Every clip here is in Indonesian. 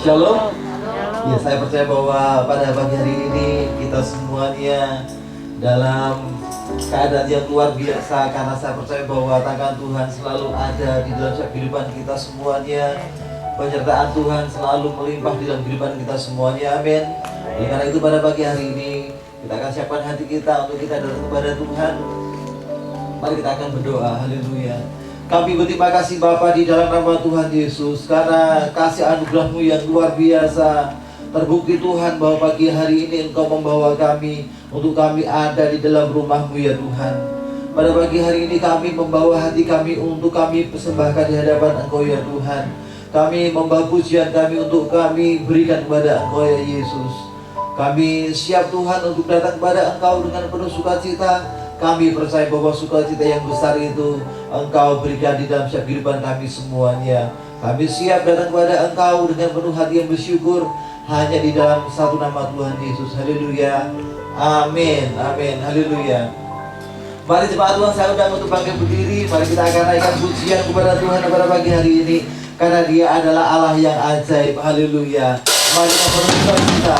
Shalom. Ya, saya percaya bahwa pada pagi hari ini kita semuanya dalam keadaan yang luar biasa, karena saya percaya bahwa tangan Tuhan selalu ada di dalam kehidupan kita semuanya. Penyertaan Tuhan selalu melimpah di dalam kehidupan kita semuanya. Amin. Oleh karena itu pada pagi hari ini kita akan siapkan hati kita untuk kita datang kepada Tuhan. Mari kita akan berdoa. Haleluya. Kami berterima kasih Bapa di dalam nama Tuhan Yesus, karena kasih anugerah-Mu yang luar biasa. Terbukti Tuhan bahwa pagi hari ini Engkau membawa kami untuk kami ada di dalam rumah-Mu ya Tuhan. Pada pagi hari ini kami membawa hati kami untuk kami persembahkan di hadapan Engkau ya Tuhan. Kami membawa pujian kami untuk kami berikan kepada Engkau ya Yesus. Kami siap Tuhan untuk datang kepada Engkau dengan penuh sukacita. Kami percaya bahwa sukacita yang besar itu Engkau berikan di dalam setiap kehidupan kami semuanya. Kami siap datang kepada Engkau dengan penuh hati yang bersyukur hanya di dalam satu nama Tuhan Yesus. Haleluya. Amin. Amin. Haleluya. Mari jemaat Tuhan, saya undang untuk bangkit berdiri. Mari kita akan naikkan pujian kepada Tuhan pada pagi hari ini, karena Dia adalah Allah yang ajaib. Haleluya. Mari kita berdoa kita.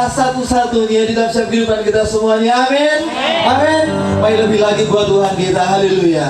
satu-satunya di dalam setiap kehidupan kita semuanya. Amin. Amin. Mari lebih lagi buat Tuhan kita. Haleluya.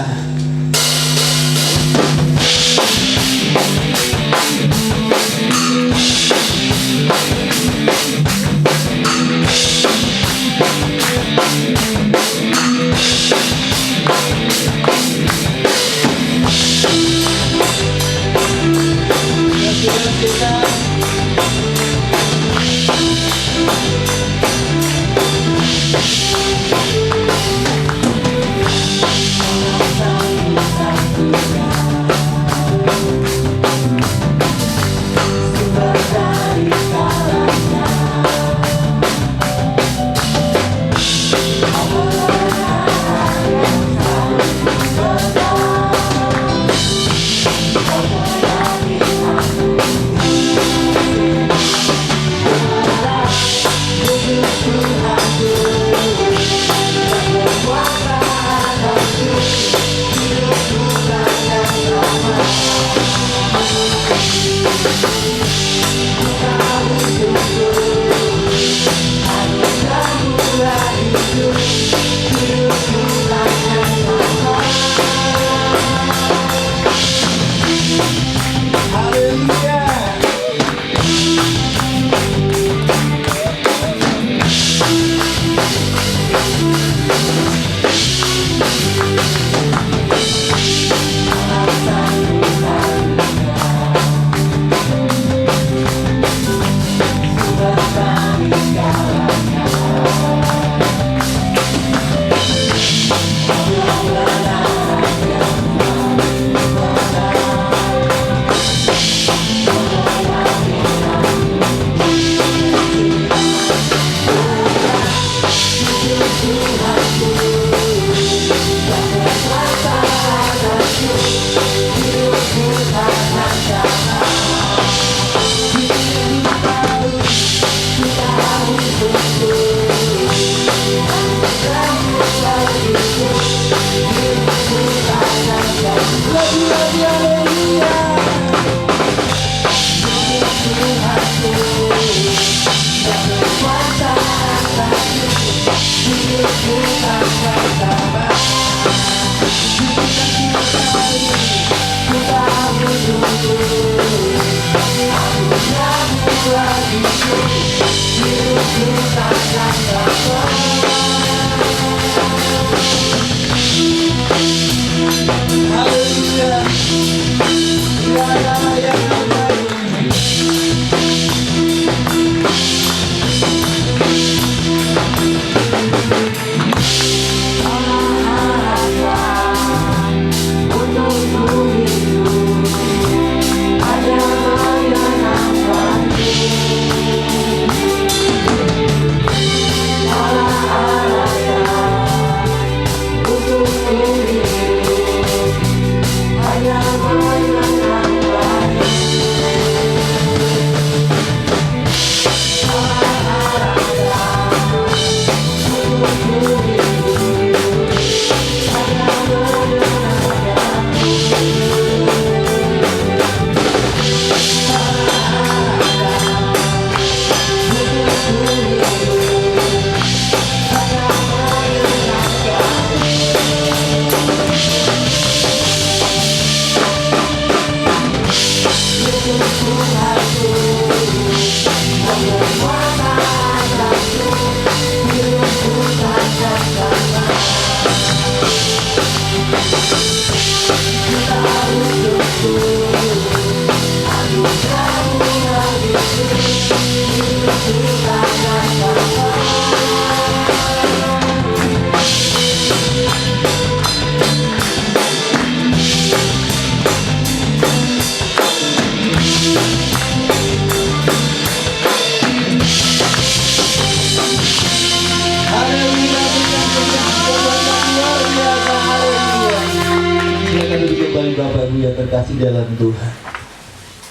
Bapak Ibu yang terkasih dalam Tuhan,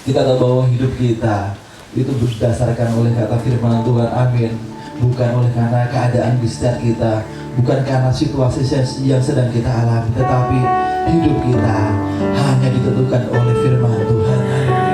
kita tahu bahwa hidup kita itu berdasarkan oleh kata firman Tuhan. Amin. Bukan oleh karena keadaan di sekitar kita, bukan karena situasi yang sedang kita alami, tetapi hidup kita hanya ditentukan oleh firman Tuhan. Haleluya.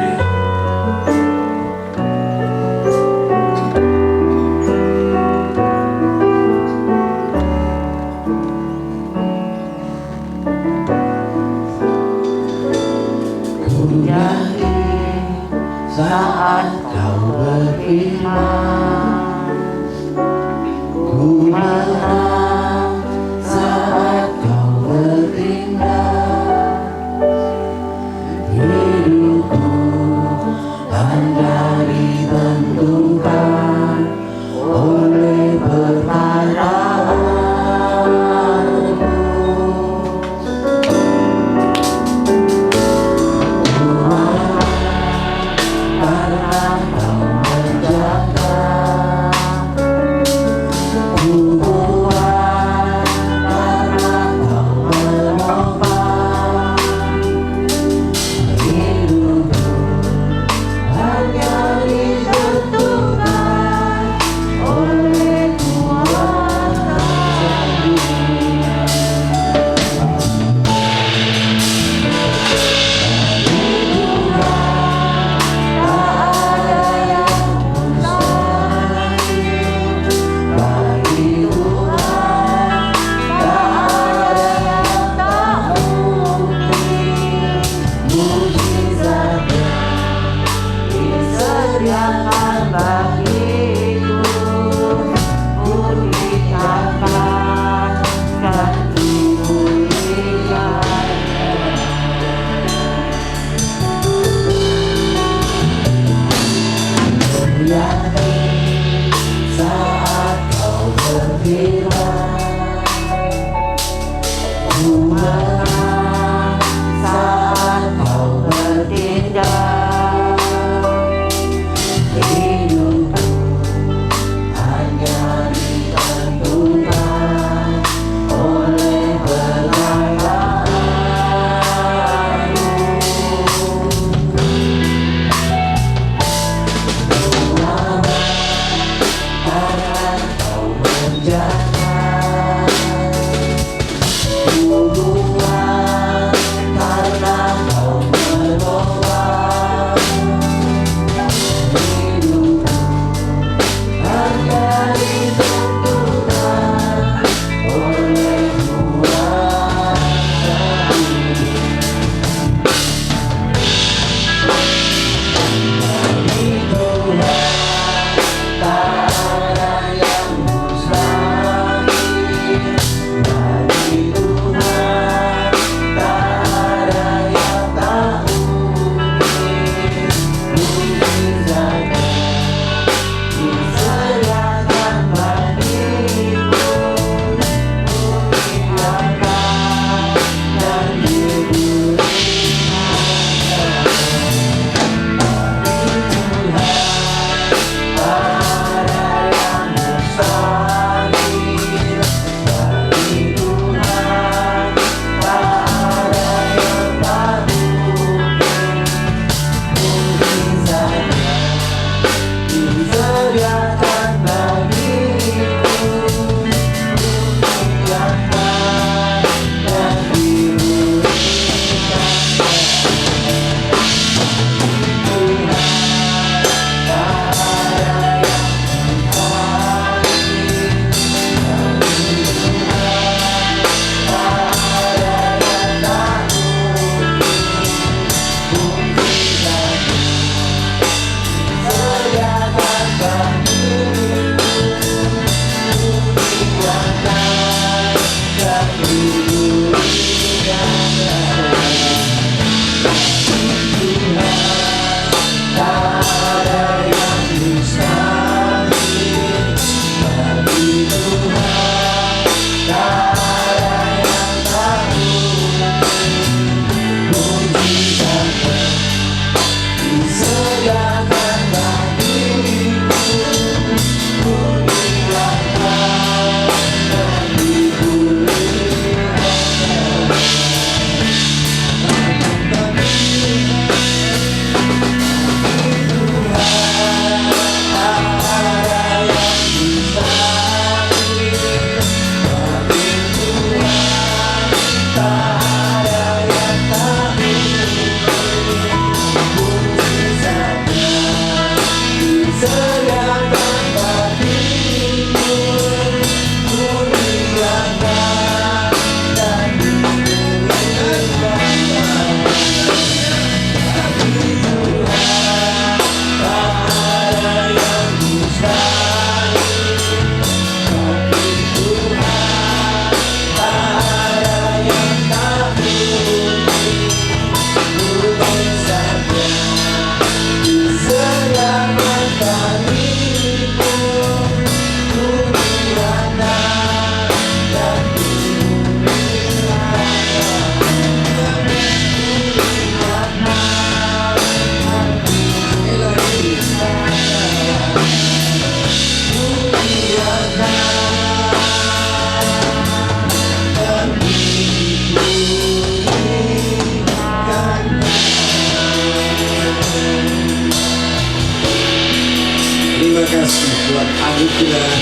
buat anugerah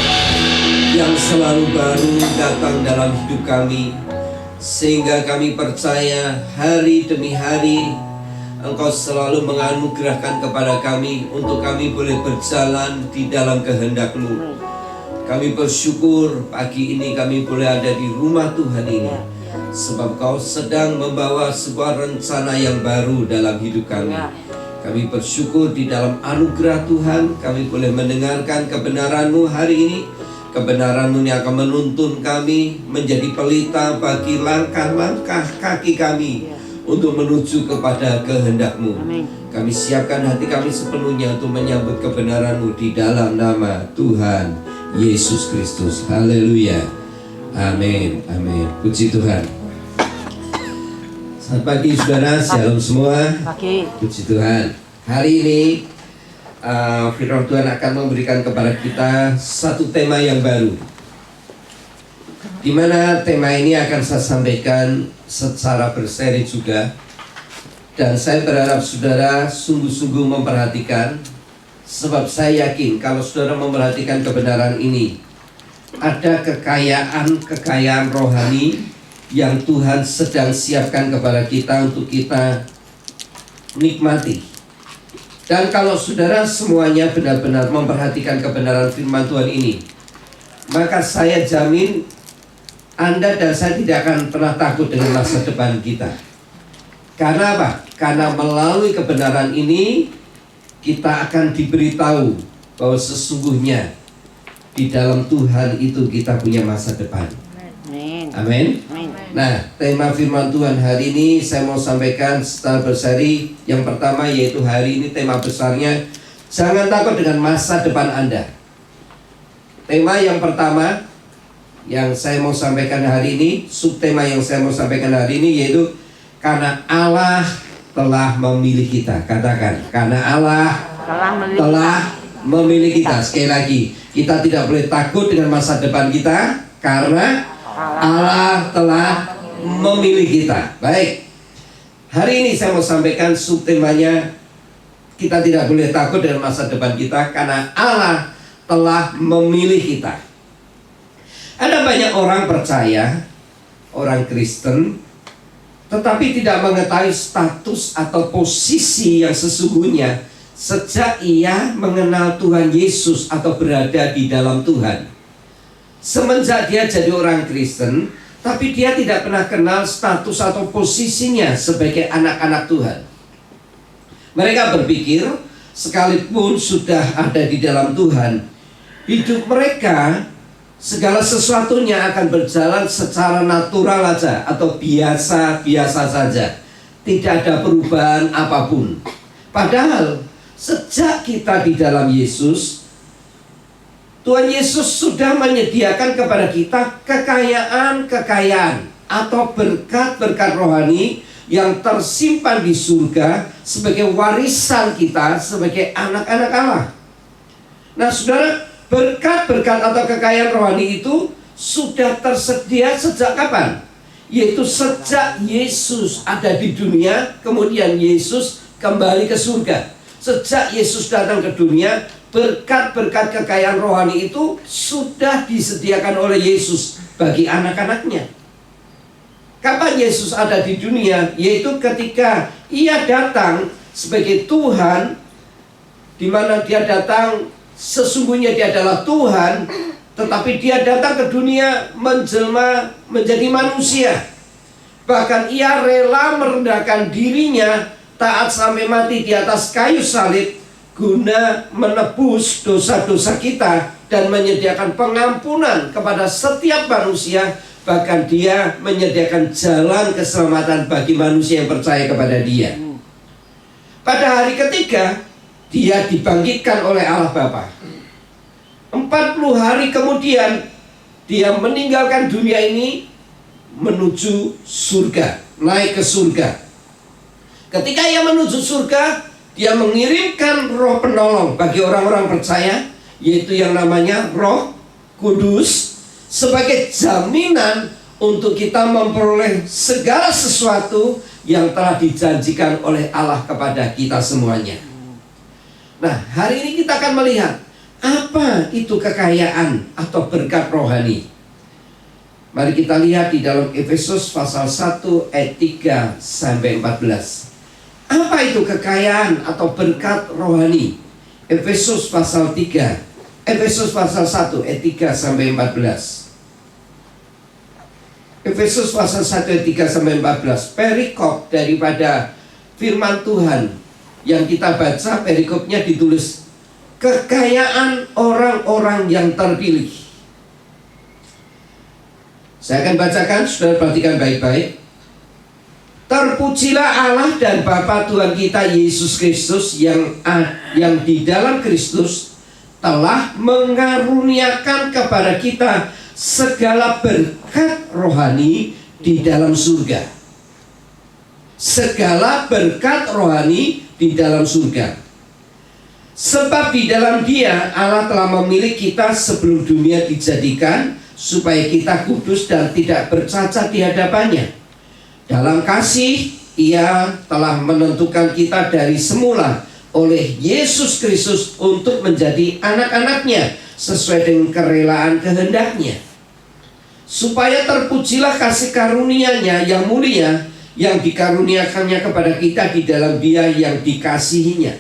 yang selalu baru datang dalam hidup kami, sehingga kami percaya hari demi hari Engkau selalu menganugerahkan kepada kami untuk kami boleh berjalan di dalam kehendak-Mu. Kami bersyukur pagi ini kami boleh ada di rumah Tuhan ini, sebab Kau sedang membawa sebuah rencana yang baru dalam hidup kami. Kami bersyukur di dalam anugerah Tuhan kami boleh mendengarkan kebenaran-Mu hari ini. Kebenaran-Mu yang akan menuntun kami menjadi pelita bagi langkah-langkah kaki kami untuk menuju kepada kehendak-Mu. Kami siapkan hati kami sepenuhnya untuk menyambut kebenaran-Mu di dalam nama Tuhan Yesus Kristus. Haleluya. Amin. Amin. Puji Tuhan. Selamat pagi saudara, shalom semua. Puji Tuhan. Hari ini firman Tuhan akan memberikan kepada kita satu tema yang baru, di mana tema ini akan saya sampaikan secara berseri juga. Dan saya berharap saudara sungguh-sungguh memperhatikan, sebab saya yakin kalau saudara memperhatikan kebenaran ini, ada kekayaan rohani yang Tuhan sedang siapkan kepada kita untuk kita nikmati. Dan kalau saudara semuanya benar-benar memperhatikan kebenaran firman Tuhan ini, maka saya jamin Anda dan saya tidak akan pernah takut dengan masa depan kita. Karena apa? Karena melalui kebenaran ini kita akan diberitahu bahwa sesungguhnya di dalam Tuhan itu kita punya masa depan. Amin. Nah, tema firman Tuhan hari ini saya mau sampaikan secara berseri. Yang pertama yaitu hari ini tema besarnya, jangan takut dengan masa depan Anda. Tema yang pertama yang saya mau sampaikan hari ini, subtema yang saya mau sampaikan hari ini yaitu karena Allah telah memilih kita. Katakan, karena Allah telah memilih kita. Sekali lagi, kita tidak boleh takut dengan masa depan kita karena Allah telah memilih kita. Baik, hari ini saya mau sampaikan subtemanya, kita tidak boleh takut dengan masa depan kita karena Allah telah memilih kita. Ada banyak orang percaya, orang Kristen, tetapi tidak mengetahui status atau posisi yang sesungguhnya sejak ia mengenal Tuhan Yesus atau berada di dalam Tuhan. Semenjak dia jadi orang Kristen, tapi dia tidak pernah kenal status atau posisinya sebagai anak-anak Tuhan. Mereka berpikir sekalipun sudah ada di dalam Tuhan, hidup mereka segala sesuatunya akan berjalan secara natural saja atau biasa-biasa saja. Tidak ada perubahan apapun. Padahal sejak kita di dalam Yesus, Tuhan Yesus sudah menyediakan kepada kita kekayaan atau berkat-berkat rohani yang tersimpan di surga sebagai warisan kita sebagai anak-anak Allah. Nah, saudara, berkat-berkat atau kekayaan rohani itu sudah tersedia sejak kapan? Yaitu sejak Yesus ada di dunia, kemudian Yesus kembali ke surga. Sejak Yesus datang ke dunia, berkat-berkat kekayaan rohani itu sudah disediakan oleh Yesus bagi anak-anaknya. Kapan Yesus ada di dunia? Yaitu ketika ia datang sebagai Tuhan, di mana dia datang sesungguhnya dia adalah Tuhan, tetapi dia datang ke dunia menjelma menjadi manusia. Bahkan ia rela merendahkan dirinya, taat sampai mati di atas kayu salib, guna menebus dosa-dosa kita dan menyediakan pengampunan kepada setiap manusia. Bahkan dia menyediakan jalan keselamatan bagi manusia yang percaya kepada dia. Pada hari ketiga, dia dibangkitkan oleh Allah Bapa. 40 hari kemudian dia meninggalkan dunia ini menuju surga, naik ke surga. Ketika ia menuju surga, dia mengirimkan roh penolong bagi orang-orang percaya, yaitu yang namanya Roh Kudus, sebagai jaminan untuk kita memperoleh segala sesuatu yang telah dijanjikan oleh Allah kepada kita semuanya. Nah, hari ini kita akan melihat apa itu kekayaan atau berkat rohani. Mari kita lihat di dalam Efesus pasal 1 ayat 3 sampai 14. Apa itu kekayaan atau berkat rohani? Efesus pasal 1 ayat 3 sampai 14. Efesus pasal 1 ayat 3 sampai 14. Perikop daripada firman Tuhan yang kita baca, perikopnya ditulis kekayaan orang-orang yang terpilih. Saya akan bacakan, saudara perhatikan baik-baik. Terpujilah Allah dan Bapa Tuhan kita Yesus Kristus yang di dalam Kristus telah mengaruniakan kepada kita segala berkat rohani di dalam surga. Segala berkat rohani di dalam surga. Sebab di dalam Dia Allah telah memilih kita sebelum dunia dijadikan, supaya kita kudus dan tidak bercacat di hadapannya. Dalam kasih Ia telah menentukan kita dari semula oleh Yesus Kristus untuk menjadi anak-anaknya sesuai dengan kerelaan kehendaknya, supaya terpujilah kasih karunia-Nya yang mulia yang dikaruniakannya kepada kita di dalam Dia yang dikasihinya.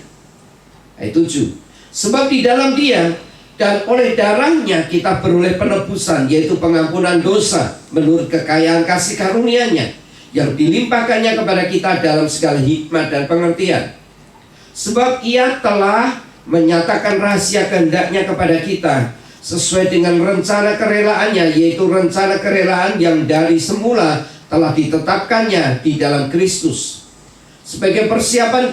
Ayat 7. Sebab di dalam Dia dan oleh darahnya kita beroleh penebusan, yaitu pengampunan dosa menurut kekayaan kasih karunia-Nya yang dilimpahkannya kepada kita dalam segala hikmat dan pengertian. Sebab Ia telah menyatakan rahasia kehendaknya kepada kita sesuai dengan rencana kerelaannya, yaitu rencana kerelaan yang dari semula telah ditetapkannya di dalam Kristus sebagai persiapan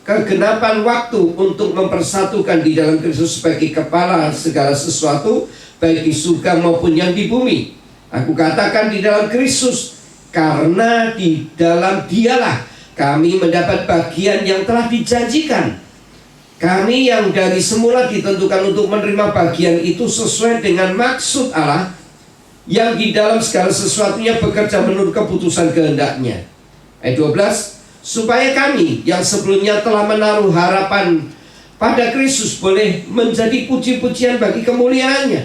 kegenapan waktu untuk mempersatukan di dalam Kristus sebagai kepala segala sesuatu, baik di surga maupun yang di bumi. Aku katakan di dalam Kristus, karena di dalam Dialah kami mendapat bagian yang telah dijanjikan. Kami yang dari semula ditentukan untuk menerima bagian itu sesuai dengan maksud Allah yang di dalam segala sesuatunya bekerja menurut keputusan kehendaknya. Ayat 12. Supaya kami yang sebelumnya telah menaruh harapan pada Kristus boleh menjadi puji-pujian bagi kemuliaannya.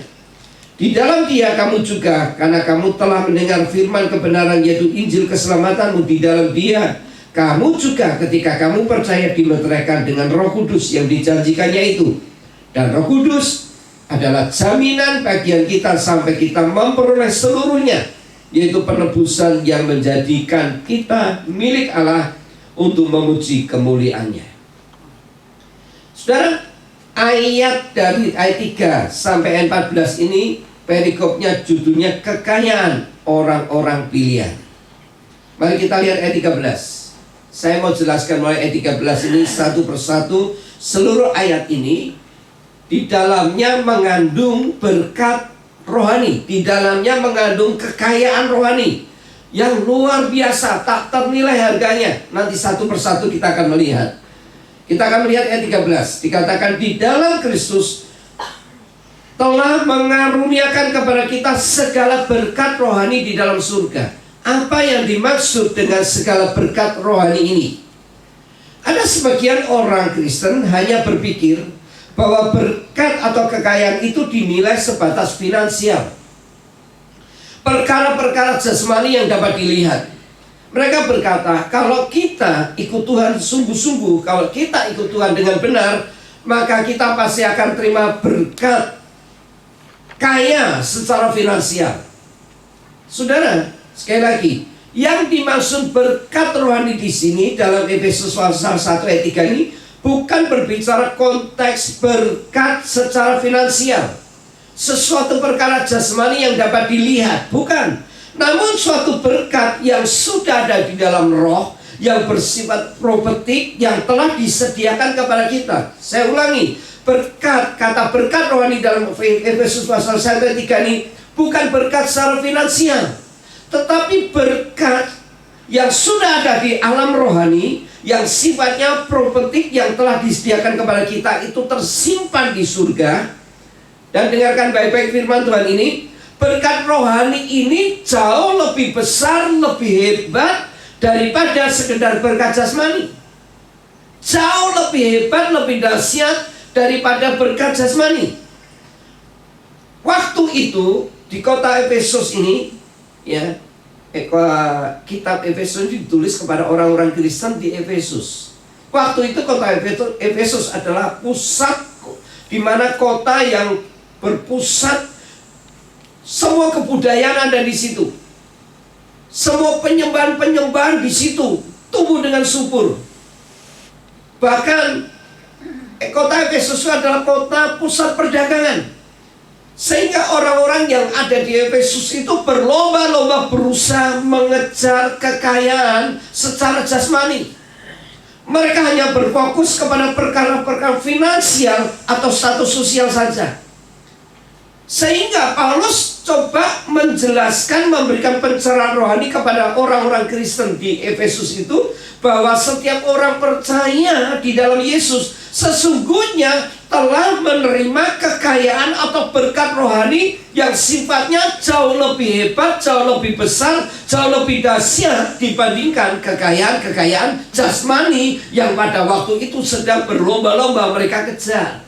Di dalam Dia kamu juga, karena kamu telah mendengar firman kebenaran, yaitu Injil keselamatanmu, di dalam Dia kamu juga ketika kamu percaya dimeteraikan dengan Roh Kudus yang dijanjikannya itu. Dan Roh Kudus adalah jaminan bagian kita sampai kita memperoleh seluruhnya, yaitu penebusan yang menjadikan kita milik Allah untuk memuji kemuliaannya. Saudara, ayat dari ayat 3 sampai ayat 14 ini perikopnya judulnya kekayaan orang-orang pilihan. Mari kita lihat ayat 13. Saya mau jelaskan mulai ayat 13 ini satu persatu. Seluruh ayat ini di dalamnya mengandung berkat rohani, di dalamnya mengandung kekayaan rohani yang luar biasa, tak ternilai harganya. Nanti satu persatu kita akan melihat. Kita akan melihat ayat 13. Dikatakan di dalam Kristus telah mengaruniakan kepada kita segala berkat rohani di dalam surga. Apa yang dimaksud dengan segala berkat rohani ini? Ada sebagian orang Kristen hanya berpikir bahwa berkat atau kekayaan itu dinilai sebatas finansial, perkara-perkara jasmani yang dapat dilihat. Mereka berkata, kalau kita ikut Tuhan sungguh-sungguh, kalau kita ikut Tuhan dengan benar, maka kita pasti akan terima berkat kaya secara finansial. Saudara, sekali lagi, yang dimaksud berkat rohani di sini dalam Efesus pasal 1 ayat 3 ini bukan berbicara konteks berkat secara finansial, sesuatu perkara jasmani yang dapat dilihat, bukan. Namun suatu berkat yang sudah ada di dalam roh, yang bersifat profetik, yang telah disediakan kepada kita. Saya ulangi, berkat, kata berkat rohani dalam Efesus pasal 1 ayat 3 ini bukan berkat secara finansial, tetapi berkat yang sudah ada di alam rohani, yang sifatnya profetik, yang telah disediakan kepada kita, itu tersimpan di surga. Dan dengarkan baik-baik firman Tuhan ini, berkat rohani ini jauh lebih besar, lebih hebat daripada sekedar berkat jasmani. Jauh lebih hebat, lebih dahsyat daripada berkat jasmani. Waktu itu di kota Efesus ini, ya, kitab Efesus ditulis kepada orang-orang Kristen di Efesus. Waktu itu kota Efesus adalah pusat, di mana kota yang berpusat semua kebudayaan ada di situ. Semua penyembahan-penyembahan di situ tumbuh dengan subur. Bahkan kota Efesus adalah kota pusat perdagangan. Sehingga orang-orang yang ada di Efesus itu berlomba-lomba berusaha mengejar kekayaan secara jasmani. Mereka hanya berfokus kepada perkara-perkara finansial atau status sosial saja. Sehingga Paulus coba menjelaskan, memberikan pencerahan rohani kepada orang-orang Kristen di Efesus itu, bahwa setiap orang percaya di dalam Yesus sesungguhnya telah menerima kekayaan atau berkat rohani yang sifatnya jauh lebih hebat, jauh lebih besar, jauh lebih dahsyat dibandingkan kekayaan-kekayaan jasmani yang pada waktu itu sedang berlomba-lomba mereka kejar.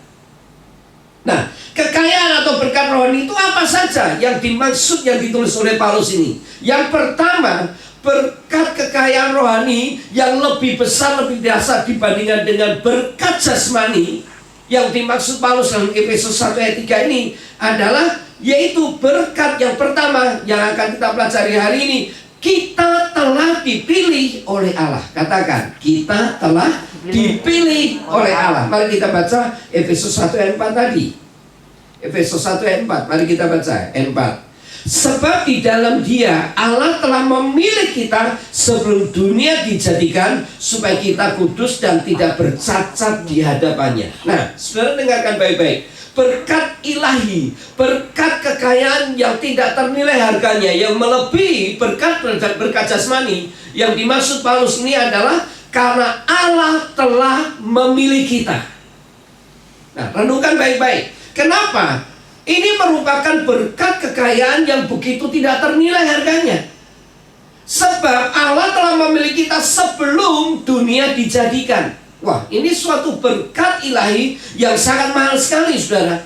Nah, kekayaan atau berkat rohani itu apa saja yang dimaksud, yang ditulis oleh Paulus ini? Yang pertama, berkat kekayaan rohani yang lebih besar, lebih dahsyat dibandingkan dengan berkat jasmani. Yang dimaksud Paulus dalam Efesus 1 ayat 3 ini adalah, yaitu berkat yang pertama yang akan kita pelajari hari ini. Kita telah dipilih oleh Allah. Katakan, kita telah dipilih oleh Allah. Mari kita baca Efesus 1 ayat 4 tadi. Efesus 1 ayat 4. Mari kita baca ayat 4. Sebab di dalam Dia Allah telah memilih kita sebelum dunia dijadikan, supaya kita kudus dan tidak bercacat di hadapannya. Nah, saudara dengarkan baik-baik. Berkat ilahi, berkat kekayaan yang tidak ternilai harganya, yang melebihi berkat jasmani, yang dimaksud Paulus ini adalah karena Allah telah memilih kita. Nah, renungkan baik-baik. Kenapa? Ini merupakan berkat kekayaan yang begitu tidak ternilai harganya. Sebab Allah telah memilih kita sebelum dunia dijadikan. Wah, ini suatu berkat ilahi yang sangat mahal sekali, saudara.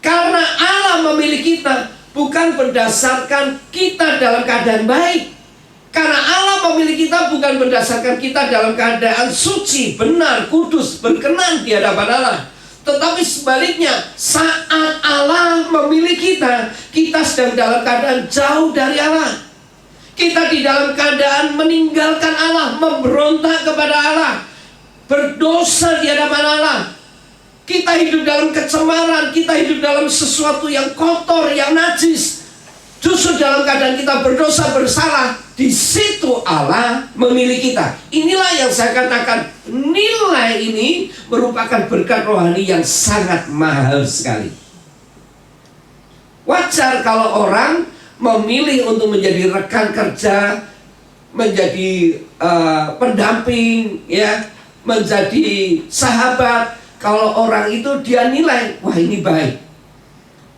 Karena Allah memilih kita bukan berdasarkan kita dalam keadaan baik. Karena Allah memilih kita bukan berdasarkan kita dalam keadaan suci, benar, kudus, berkenan di hadapan Allah. Tetapi sebaliknya, saat Allah memilih kita, kita sedang dalam keadaan jauh dari Allah. Kita di dalam keadaan meninggalkan Allah, memberontak kepada Allah, berdosa di hadapan Allah. Kita hidup dalam kecemaran, kita hidup dalam sesuatu yang kotor, yang najis. Justru dalam keadaan kita berdosa, bersalah, di situ Allah memilih kita. Inilah yang saya katakan, nilai ini merupakan berkat rohani yang sangat mahal sekali. Wajar kalau orang memilih untuk menjadi rekan kerja, menjadi pendamping, ya, menjadi sahabat. Kalau orang itu dia nilai, wah ini baik,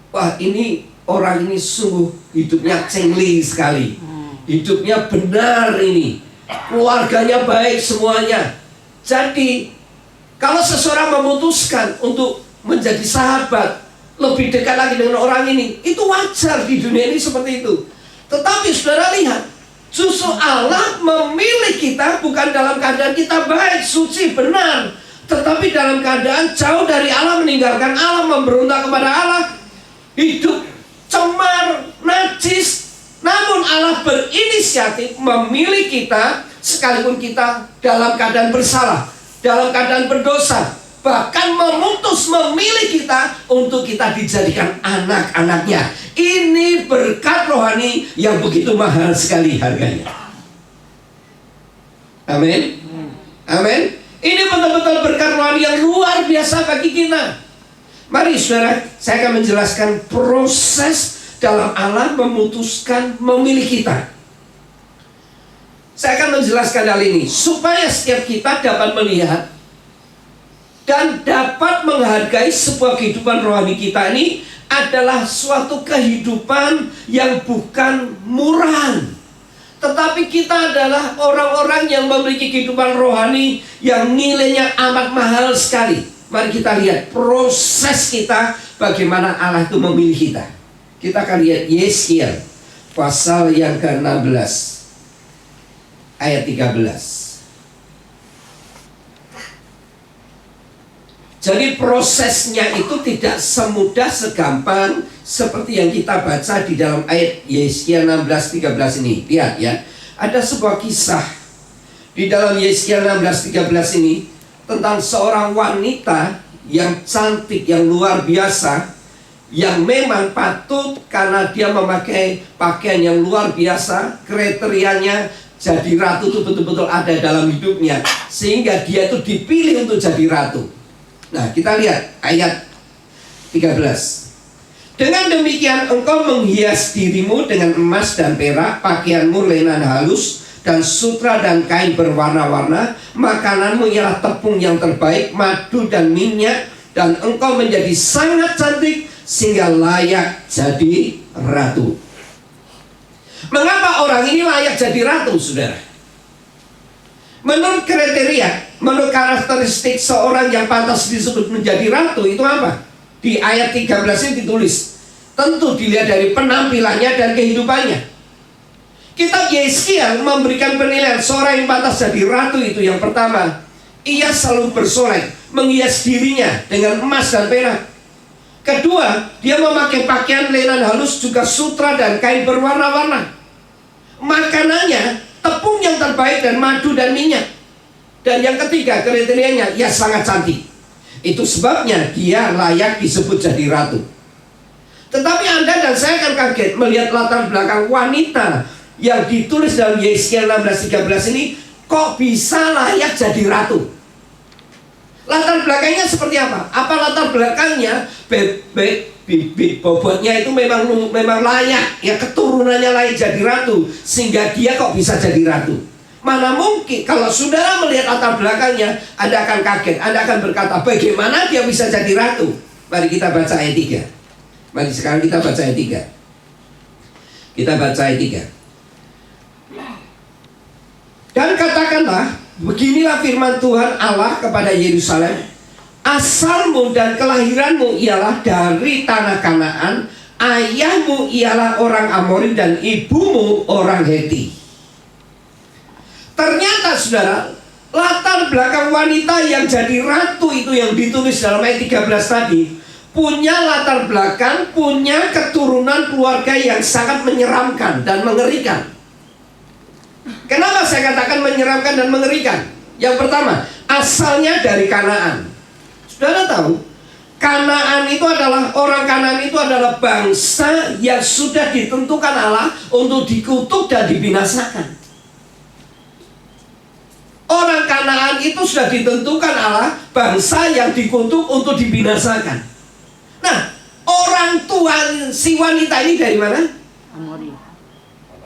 wah ini orang ini sungguh hidupnya cengli sekali, hidupnya benar ini, keluarganya baik semuanya. Jadi kalau seseorang memutuskan untuk menjadi sahabat, lebih dekat lagi dengan orang ini, itu wajar di dunia ini seperti itu. Tetapi saudara lihat, justru Allah memilih kita bukan dalam keadaan kita baik, suci, benar, tetapi dalam keadaan jauh dari Allah, meninggalkan Allah, memberontak kepada Allah, hidup cemar, najis. Namun Allah berinisiatif memilih kita, sekalipun kita dalam keadaan bersalah, dalam keadaan berdosa, bahkan memutus memilih kita untuk kita dijadikan anak-anaknya. Ini berkat rohani yang begitu mahal sekali harganya. Amin. Amin. Ini betul-betul berkat rohani yang luar biasa bagi kita. Mari saudara, saya akan menjelaskan proses dalam Allah memutuskan memilih kita. Saya akan menjelaskan hal ini supaya setiap kita dapat melihat dan dapat menghargai sebuah kehidupan rohani kita ini adalah suatu kehidupan yang bukan murahan. Tetapi kita adalah orang-orang yang memiliki kehidupan rohani yang nilainya amat mahal sekali. Mari kita lihat proses kita, bagaimana Allah itu memilih kita. Kita akan lihat Yeskiel pasal yang ke-16 ayat 13. Jadi prosesnya itu tidak semudah, segampang seperti yang kita baca di dalam ayat Yeskiel 16:13 ini. Lihat ya, ada sebuah kisah di dalam Yeskiel 16:13 ini tentang seorang wanita yang cantik, yang luar biasa, yang memang patut karena dia memakai pakaian yang luar biasa, kriterianya jadi ratu itu betul-betul ada dalam hidupnya, sehingga dia itu dipilih untuk jadi ratu. Nah, kita lihat ayat 13. Dengan demikian engkau menghias dirimu dengan emas dan perak, pakaianmu lenan halus, dan sutra dan kain berwarna-warna, makananmu ialah tepung yang terbaik, madu dan minyak, dan engkau menjadi sangat cantik sehingga layak jadi ratu. Mengapa orang ini layak jadi ratu, saudara? Menurut kriteria, menurut karakteristik seorang yang pantas disebut menjadi ratu itu apa? Di ayat 13 ini ditulis, tentu dilihat dari penampilannya dan kehidupannya. Kitab Yeskiel memberikan penilaian seorang yang pantas jadi ratu itu. Yang pertama, ia selalu bersolek, menghias dirinya dengan emas dan perak. Kedua, dia memakai pakaian lenan halus, juga sutra dan kain berwarna-warna. Makanannya tepung yang terbaik dan madu dan minyak. Dan yang ketiga, kriterianya ia sangat cantik. Itu sebabnya dia layak disebut jadi ratu. Tetapi Anda dan saya akan kaget melihat latar belakang wanita yang ditulis dalam Yeskiel 16:13 ini. Kok bisa layak jadi ratu? Latar belakangnya seperti apa? Apa latar belakangnya? Bibit bobotnya itu memang layak, ya, keturunannya layak jadi ratu, sehingga dia kok bisa jadi ratu. Mana mungkin. Kalau saudara melihat latar belakangnya, Anda akan kaget. Anda akan berkata, bagaimana dia bisa jadi ratu? Mari kita baca ayat 3. Mari sekarang kita baca ayat 3. Kita baca ayat 3. Dan katakanlah, beginilah firman Tuhan Allah kepada Yerusalem, asalmu dan kelahiranmu ialah dari tanah Kanaan, ayahmu ialah orang Amori dan ibumu orang Heti. Ternyata saudara, latar belakang wanita yang jadi ratu itu yang ditulis dalam ayat 13 tadi, punya latar belakang, punya keturunan keluarga yang sangat menyeramkan dan mengerikan. Kenapa saya katakan menyeramkan dan mengerikan? Yang pertama, asalnya dari Kanaan. Saudara tahu, Kanaan itu adalah, orang Kanaan itu adalah bangsa yang sudah ditentukan Allah untuk dikutuk dan dibinasakan. Orang Kanaan itu sudah ditentukan Allah bangsa yang dikutuk untuk dibinasakan. Nah, orang tua si wanita ini dari mana? Amori.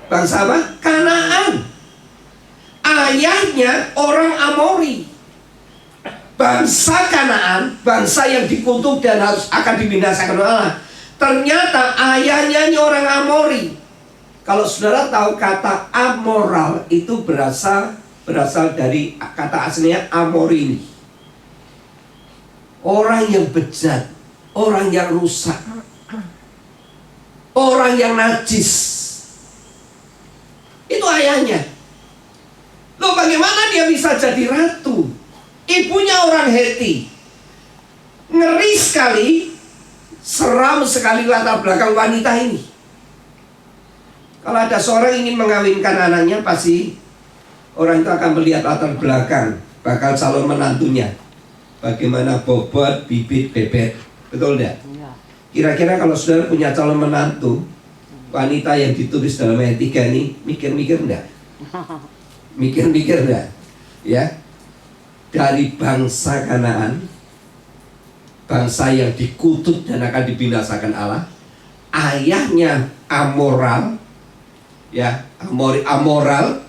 Bangsa apa? Kanaan. Ayahnya orang Amori. Bangsa Kanaan, bangsa yang dikutuk dan harus akan dibinasakan oleh Allah. Ternyata ayahnya ini orang Amori. Kalau saudara tahu, kata amoral itu berasal dari kata aslinya Amori. Orang yang bejat, orang yang rusak, orang yang najis. Itu ayahnya. Loh, bagaimana dia bisa jadi ratu? Ibunya orang Heti. Ngeri sekali, seram sekali latar belakang wanita ini. Kalau ada seorang ingin mengawinkan anaknya, pasti orang itu akan melihat latar belakang bakal calon menantunya. Bagaimana bobot, bibit, bebek. Betul tidak? Iya. Kira-kira kalau saudara punya calon menantu, wanita yang ditulis dalam ayat 3 ini, mikir-mikir enggak? Mikir-mikir enggak? Ya, dari bangsa Kanaan, bangsa yang dikutuk dan akan dibinasakan Allah. Ayahnya amoral, ya, amoral.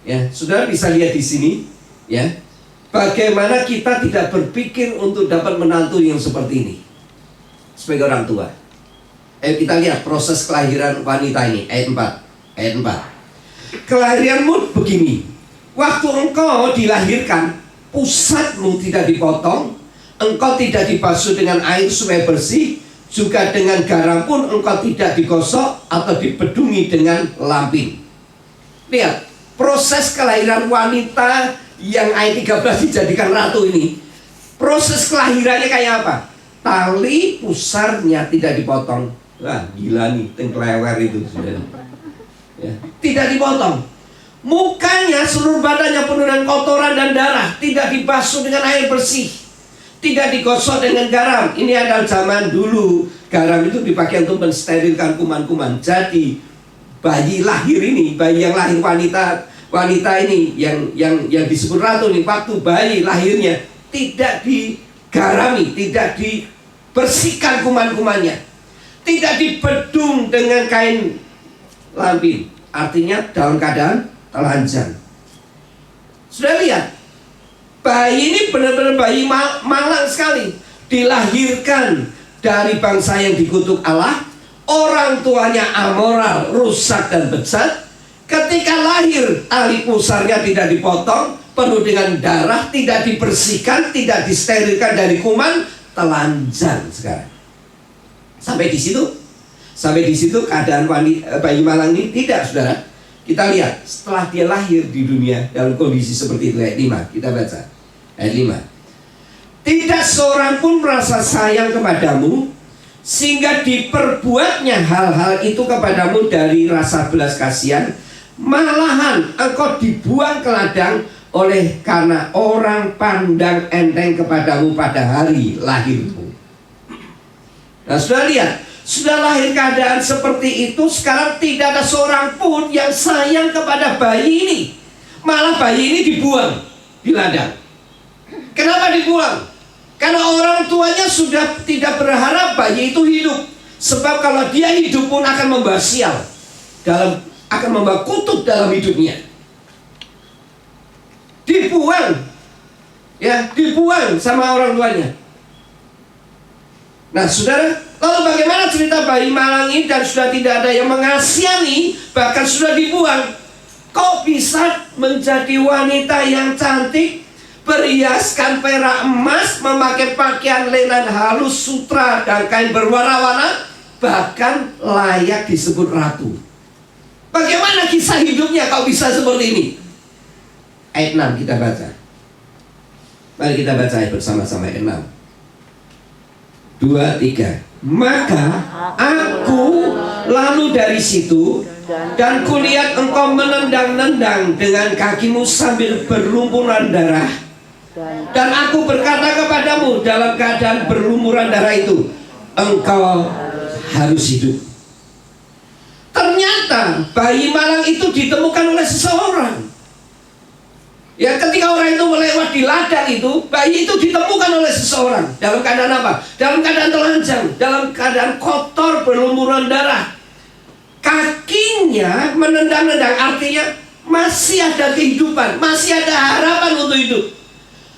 Ya, saudara bisa lihat di sini, ya, bagaimana kita tidak berpikir untuk dapat menantu yang seperti ini sebagai orang tua. Kita lihat proses kelahiran wanita ini, ayat 4. Ayat 4. Kelahiranmu begini. Waktu engkau dilahirkan, pusatmu tidak dipotong, engkau tidak dibasuh dengan air supaya bersih, juga dengan garam pun engkau tidak digosok atau dibedungi dengan lampin. Lihat proses kelahiran wanita yang ayat 13 dijadikan ratu ini. Proses kelahirannya kayak apa? Tali pusarnya tidak dipotong. Wah, gila nih, tengklewer itu sudah. Ya, tidak dipotong. Mukanya, seluruh badannya penuh dengan kotoran dan darah, tidak dibasuh dengan air bersih, tidak digosok dengan garam. Ini adalah zaman dulu. Garam itu dipakai untuk mensterilkan kuman-kuman. Jadi bayi lahir ini, bayi yang lahir wanita ini yang disebut ratu ini, waktu bayi lahirnya tidak digarami, tidak dibersihkan kuman-kumannya, tidak dibedung dengan kain lampin, artinya dalam keadaan telanjang. Sudah lihat, bayi ini benar-benar bayi malang sekali, dilahirkan dari bangsa yang dikutuk Allah, orang tuanya amoral, rusak dan bejat. Ketika lahir, tali pusarnya tidak dipotong, penuh dengan darah, tidak dibersihkan, tidak disterilkan dari kuman, telanjang sekarang. Sampai di situ? Sampai di situ keadaan bayi malang ini tidak, saudara. Kita lihat setelah dia lahir di dunia dalam kondisi seperti itu. Ayat 5 kita baca. Ayat 5. Tidak seorang pun merasa sayang kepadamu, sehingga diperbuatnya hal-hal itu kepadamu dari rasa belas kasihan. Malahan engkau dibuang ke ladang oleh karena orang pandang enteng kepadamu pada hari lahirmu. Nah, sudah lihat, sudah lahir keadaan seperti itu. Sekarang tidak ada seorang pun yang sayang kepada bayi ini. Malah bayi ini dibuang di ladang. Kenapa dibuang? Karena orang tuanya sudah tidak berharap bayi itu hidup. Sebab kalau dia hidup pun akan membawa sial, akan membawa kutuk dalam hidupnya. Dibuang, ya, dibuang sama orang tuanya. Nah, saudara, lalu bagaimana cerita bayi malang ini dan sudah tidak ada yang mengasihani, bahkan sudah dibuang? Kok bisa menjadi wanita yang cantik, berhiaskan perak emas, memakai pakaian lenan halus, sutra dan kain berwarna-warna, bahkan layak disebut ratu? Bagaimana kisah hidupnya kau bisa seperti ini? Ayat 6 kita baca. Mari kita baca ayat bersama-sama ayat 6. 2, 3. Maka aku lalu dari situ, dan kulihat engkau menendang-nendang dengan kakimu sambil berlumuran darah. Dan aku berkata kepadamu dalam keadaan berlumuran darah itu, engkau harus hidup. Ternyata bayi malang itu ditemukan oleh seseorang. Ya, ketika orang itu melewat di ladang itu, bayi itu ditemukan oleh seseorang. Dalam keadaan apa? Dalam keadaan telanjang, dalam keadaan kotor, berlumuran darah. Kakinya menendang-nendang, artinya masih ada kehidupan, masih ada harapan untuk hidup.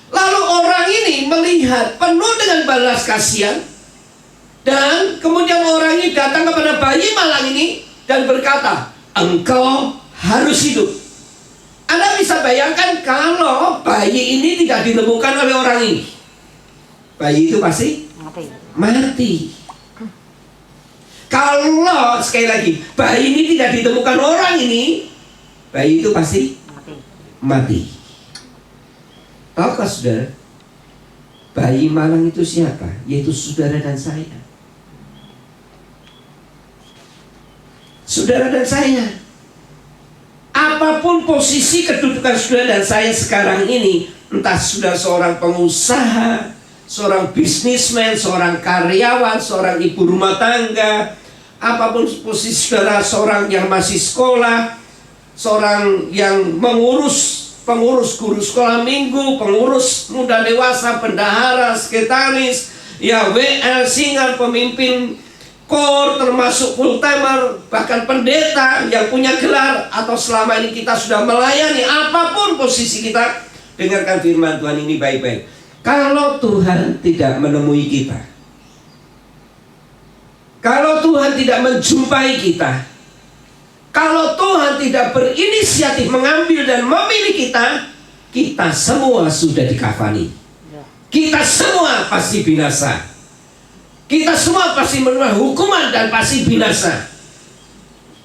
Lalu orang ini melihat penuh dengan balas kasihan, dan kemudian orang ini datang kepada bayi malang ini dan berkata, engkau harus hidup. Anda bisa bayangkan kalau bayi ini tidak ditemukan oleh orang ini, bayi itu pasti mati. Kalau sekali lagi bayi ini tidak ditemukan orang ini, bayi itu pasti mati. Tahukah saudara, bayi malang itu siapa? Yaitu saudara dan saya. Saudara dan saya. Apapun posisi kedudukan saudara dan saya sekarang ini, entah sudah seorang pengusaha, seorang bisnismen, seorang karyawan, seorang ibu rumah tangga, apapun posisi saudara, seorang yang masih sekolah, seorang yang pengurus guru sekolah minggu, pengurus muda dewasa, bendahara, sekretaris, ya WL, singer, pemimpin kor, termasuk full timer, bahkan pendeta yang punya gelar, atau selama ini kita sudah melayani, apapun posisi kita, dengarkan firman Tuhan ini baik-baik. Kalau Tuhan tidak menemui kita, kalau Tuhan tidak menjumpai kita, kalau Tuhan tidak berinisiatif mengambil dan memilih kita, kita semua sudah dikafani. Kita semua pasti binasa. Kita semua pasti menerima hukuman dan pasti binasa.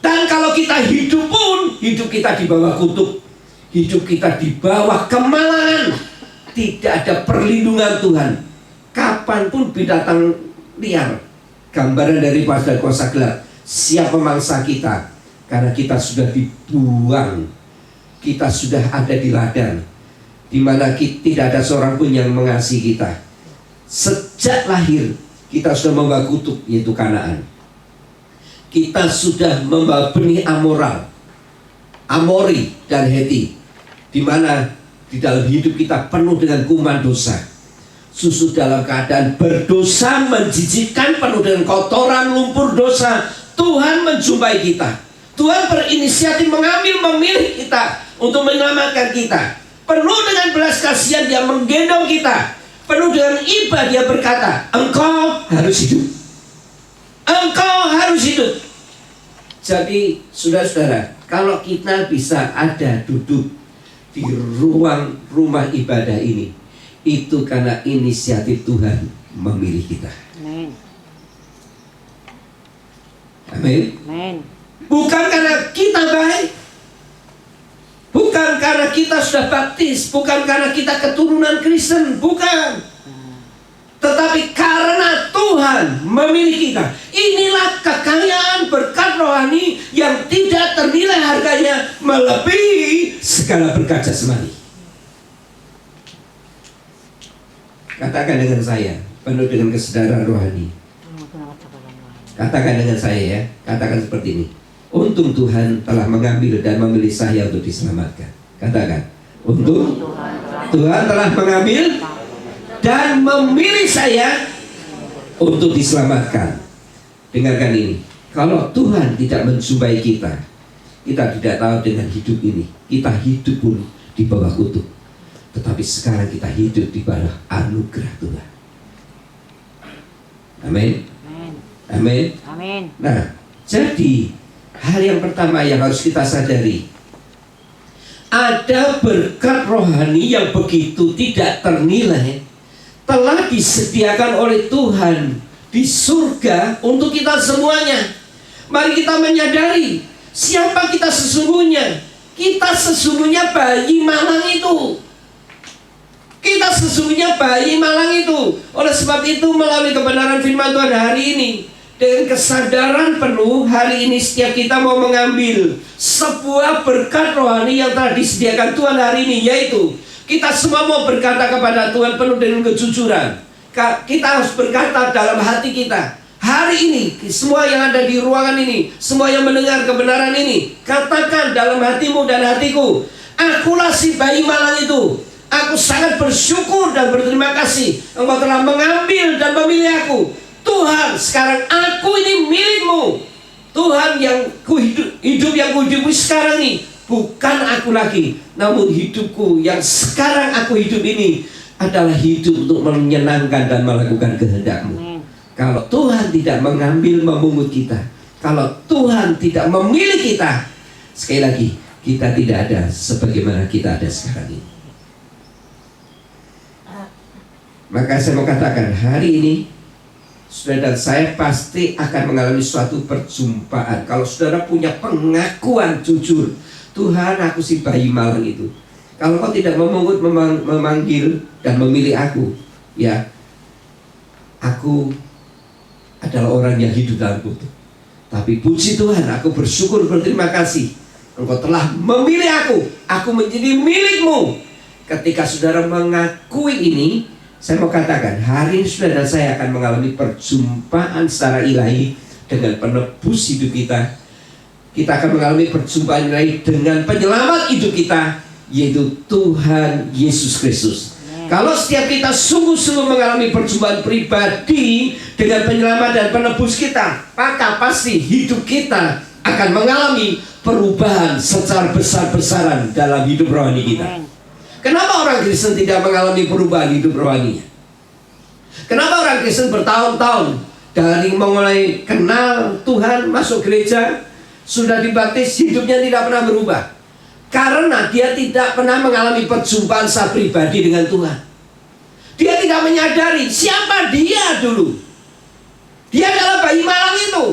Dan kalau kita hidup pun, hidup kita di bawah kutuk, hidup kita di bawah kemalangan. Tidak ada perlindungan Tuhan. Kapanpun binatang liar, gambaran daripada kuasa gelap, siap memangsa kita. Karena kita sudah dibuang, kita sudah ada di ladang, di mana tidak ada seorang pun yang mengasihi kita. Sejak lahir kita sudah membawa kutuk, yaitu Kanaan. Kita sudah membawa benih amoral, Amori dan Heti, di mana di dalam hidup kita penuh dengan kuman dosa. Susu dalam keadaan berdosa, menjijikkan, penuh dengan kotoran, lumpur dosa. Tuhan menjumpai kita. Tuhan berinisiatif mengambil, memilih kita untuk menyelamatkan kita. Penuh dengan belas kasihan, Dia menggendong kita. Penuh dengan iba, Dia berkata, engkau harus hidup. Engkau harus hidup. Jadi saudara-saudara, kalau kita bisa ada duduk di ruang rumah ibadah ini, itu karena inisiatif Tuhan memilih kita. Amin. Amin. Bukan karena kita baik, bukan karena kita sudah baptis, bukan karena kita keturunan Kristen, bukan. Tetapi karena Tuhan memilih kita. Inilah kekayaan berkat rohani yang tidak ternilai harganya, melebihi segala berkat jasmani. Katakan dengan saya, penuh dengan kesadaran rohani. Katakan dengan saya ya, katakan seperti ini. Untung Tuhan telah mengambil dan memilih saya untuk diselamatkan. Katakan, untung Tuhan telah mengambil dan memilih saya untuk diselamatkan. Dengarkan ini. Kalau Tuhan tidak menjumpai kita, kita tidak tahu dengan hidup ini. Kita hidup pun di bawah kutuk. Tetapi sekarang kita hidup di bawah anugerah Tuhan. Amin. Amin. Amin. Nah, jadi hal yang pertama yang harus kita sadari, ada berkat rohani yang begitu tidak ternilai telah disediakan oleh Tuhan di surga untuk kita semuanya. Mari kita menyadari siapa kita sesungguhnya. Kita sesungguhnya bayi malang itu. Kita sesungguhnya bayi malang itu. Oleh sebab itu, melalui kebenaran firman Tuhan hari ini, dengan kesadaran penuh, hari ini setiap kita mau mengambil sebuah berkat rohani yang telah disediakan Tuhan hari ini, yaitu kita semua mau berkata kepada Tuhan penuh dengan kejujuran. Kita harus berkata dalam hati kita, hari ini, semua yang ada di ruangan ini, semua yang mendengar kebenaran ini, katakan dalam hatimu dan hatiku, akulah si bayi malang itu. Aku sangat bersyukur dan berterima kasih Engkau telah mengambil dan memilih aku. Tuhan, sekarang aku ini milikmu. Tuhan, yang hidup yang kuhidupi sekarang ini bukan aku lagi, namun hidupku yang sekarang aku hidup ini adalah hidup untuk menyenangkan dan melakukan kehendak-Mu. Kalau Tuhan tidak mengambil memungut kita, kalau Tuhan tidak memilih kita, sekali lagi, kita tidak ada sebagaimana kita ada sekarang ini. Maka saya mau katakan, hari ini saudara dan saya pasti akan mengalami suatu perjumpaan. Kalau saudara punya pengakuan jujur, Tuhan, aku si bayi malang itu. Kalau kau tidak memungut, memanggil dan memilih aku, ya, aku adalah orang yang hidup dalam kutuk. Tapi puji Tuhan, aku bersyukur, berterima kasih, Engkau telah memilih aku menjadi milikmu. Ketika saudara mengakui ini, saya mau katakan, hari ini saudara dan saya akan mengalami perjumpaan secara ilahi dengan penebus hidup kita. Kita akan mengalami perjumpaan ilahi dengan penyelamat hidup kita, yaitu Tuhan Yesus Kristus. Kalau setiap kita sungguh-sungguh mengalami perjumpaan pribadi dengan penyelamat dan penebus kita, maka pasti hidup kita akan mengalami perubahan secara besar-besaran dalam hidup rohani kita. Kenapa orang Kristen tidak mengalami perubahan hidup rohaninya? Kenapa orang Kristen bertahun-tahun dari mulai kenal Tuhan, masuk gereja, sudah dibaptis, hidupnya tidak pernah berubah? Karena dia tidak pernah mengalami perjumpaan secara pribadi dengan Tuhan. Dia tidak menyadari siapa dia dulu. Dia adalah bayi malang itu.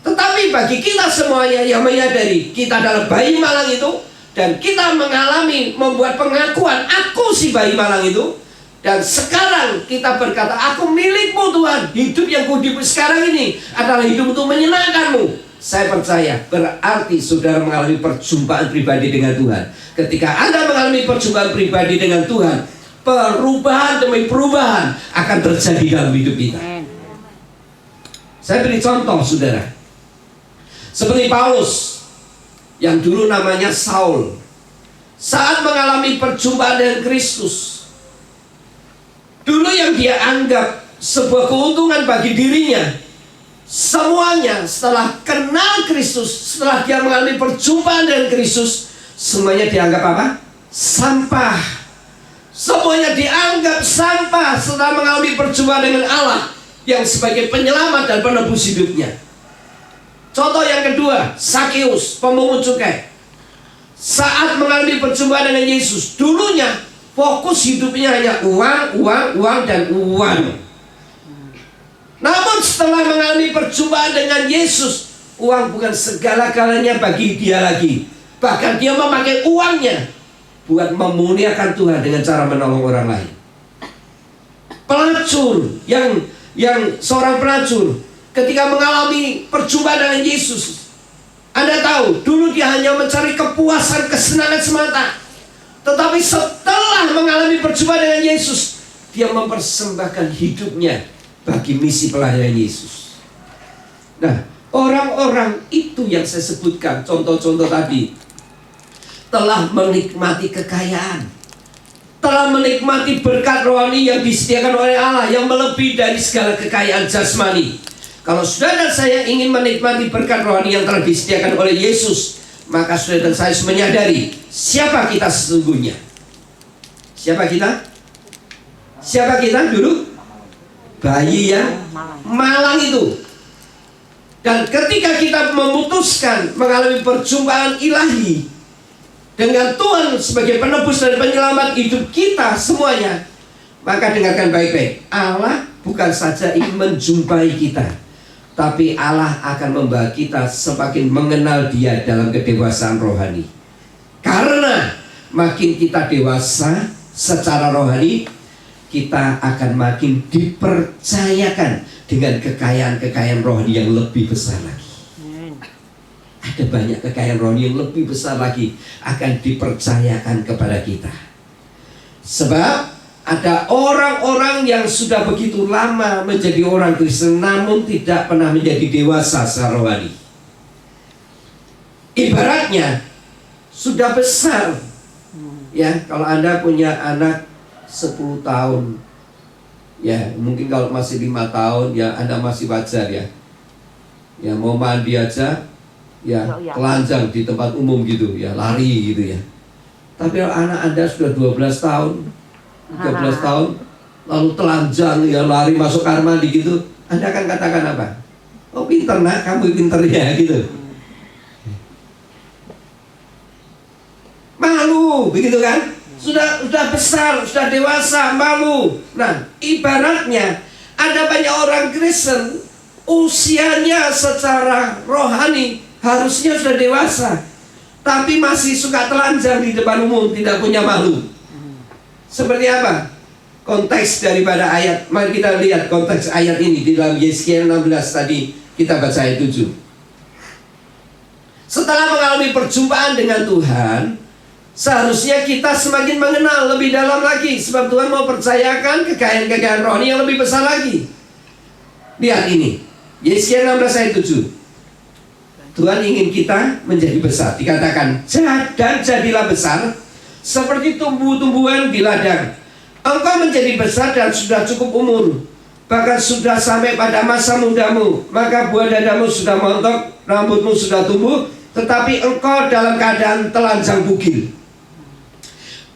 Tetapi bagi kita semuanya yang menyadari kita adalah bayi malang itu, dan kita mengalami membuat pengakuan, aku si bayi malang itu, dan sekarang kita berkata, aku milikmu Tuhan. Hidup yang kuhidup sekarang ini adalah hidup untuk menyenangkanmu. Saya percaya berarti saudara mengalami perjumpaan pribadi dengan Tuhan. Ketika Anda mengalami perjumpaan pribadi dengan Tuhan, perubahan demi perubahan akan terjadi dalam hidup kita. Saya beri contoh saudara, seperti Paulus yang dulu namanya Saul, saat mengalami perjumpaan dengan Kristus, dulu yang dia anggap sebuah keuntungan bagi dirinya, semuanya setelah kenal Kristus, setelah dia mengalami perjumpaan dengan Kristus, semuanya dianggap apa? Sampah. Semuanya dianggap sampah setelah mengalami perjumpaan dengan Allah yang sebagai penyelamat dan penebus hidupnya. Contoh yang kedua, Sakeus, pemungut cukai. Saat mengalami perjumpaan dengan Yesus, dulunya fokus hidupnya hanya uang, uang, uang, dan uang. Namun setelah mengalami perjumpaan dengan Yesus, uang bukan segala-galanya bagi dia lagi. Bahkan dia memakai uangnya buat memuliakan Tuhan dengan cara menolong orang lain. Pelacur yang seorang pelacur ketika mengalami perjumpaan dengan Yesus, Anda tahu, dulu dia hanya mencari kepuasan, kesenangan semata. Tetapi setelah mengalami perjumpaan dengan Yesus, dia mempersembahkan hidupnya bagi misi pelayanan Yesus. Nah, orang-orang itu yang saya sebutkan, contoh-contoh tadi, telah menikmati kekayaan, telah menikmati berkat rohani yang disediakan oleh Allah, yang melebihi dari segala kekayaan jasmani. Kalau saudara dan saya ingin menikmati berkat rohani yang telah disediakan oleh Yesus, maka saudara dan saya harus menyadari siapa kita sesungguhnya. Siapa kita? Siapa kita dulu? Bayi yang malang itu. Dan ketika kita memutuskan mengalami perjumpaan ilahi dengan Tuhan sebagai penebus dan penyelamat hidup kita semuanya, maka dengarkan baik-baik, Allah bukan saja ingin menjumpai kita, tapi Allah akan membawa kita semakin mengenal Dia dalam kedewasaan rohani. Karena makin kita dewasa secara rohani, kita akan makin dipercayakan dengan kekayaan-kekayaan rohani yang lebih besar lagi. Ada banyak kekayaan rohani yang lebih besar lagi akan dipercayakan kepada kita. Sebab ada orang-orang yang sudah begitu lama menjadi orang Kristen namun tidak pernah menjadi dewasa secara rohani. Ibaratnya sudah besar. Ya, kalau Anda punya anak 10 tahun, ya mungkin kalau masih 5 tahun ya Anda masih wajar ya. Ya mau mandi aja ya telanjang di tempat umum gitu ya, lari gitu ya. Tapi kalau anak Anda sudah 12 tahun, 13 tahun lalu telanjang ya, lari masuk kamar mandi gitu, Anda akan katakan apa? Oh pinter nak, kamu pinter ya gitu. Malu begitu kan? Sudah besar, sudah dewasa, malu. Nah, ibaratnya ada banyak orang Kristen usianya secara rohani harusnya sudah dewasa, tapi masih suka telanjang di depan umum, tidak punya malu. Seperti apa konteks daripada ayat? Mari kita lihat konteks ayat ini di dalam Yeskiel 16 tadi kita baca ayat 7. Setelah mengalami perjumpaan dengan Tuhan, seharusnya kita semakin mengenal lebih dalam lagi, sebab Tuhan mau percayakan kekayaan-kekayaan rohani yang lebih besar lagi. Lihat ini, Yeskiel 16 ayat 7. Tuhan ingin kita menjadi besar. Dikatakan, dan jadilah besar seperti tumbuh-tumbuhan di ladang. Engkau menjadi besar dan sudah cukup umur, bahkan sudah sampai pada masa mudamu. Maka buah dadamu sudah montok, rambutmu sudah tumbuh, tetapi engkau dalam keadaan telanjang bugil.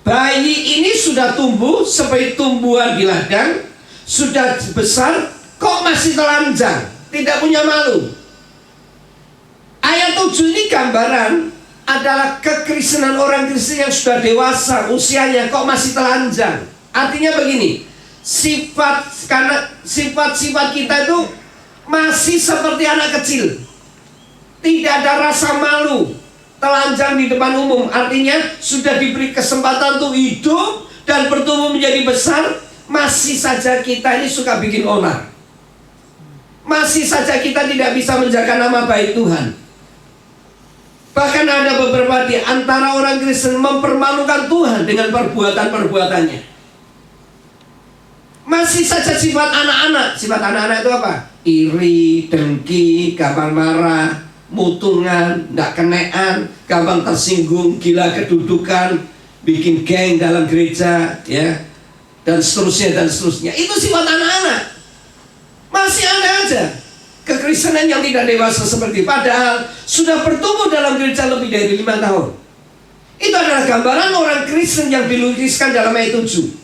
Bayi ini sudah tumbuh seperti tumbuhan di ladang, sudah besar, kok masih telanjang, tidak punya malu. Ayat 7 ini gambaran adalah kekristenan orang Kristen yang sudah dewasa usianya, kok masih telanjang. Artinya begini, sifat-sifat kita itu masih seperti anak kecil, tidak ada rasa malu, telanjang di depan umum. Artinya sudah diberi kesempatan untuk hidup dan bertumbuh menjadi besar, masih saja kita ini suka bikin onar. Masih saja kita tidak bisa menjaga nama baik Tuhan. Bahkan ada beberapa di antara orang Kristen mempermalukan Tuhan dengan perbuatan-perbuatannya. Masih saja sifat anak-anak. Sifat anak-anak itu apa? Iri, dengki, gampang marah, mutungan, tidak kenean, gampang tersinggung, gila kedudukan, bikin geng dalam gereja, ya, dan seterusnya dan seterusnya. Itu sifat anak-anak. Masih ada aja kekristenan yang tidak dewasa seperti, padahal sudah bertumbuh dalam gereja lebih dari 5 tahun. Itu adalah gambaran orang Kristen yang dilukiskan dalam ayat 7.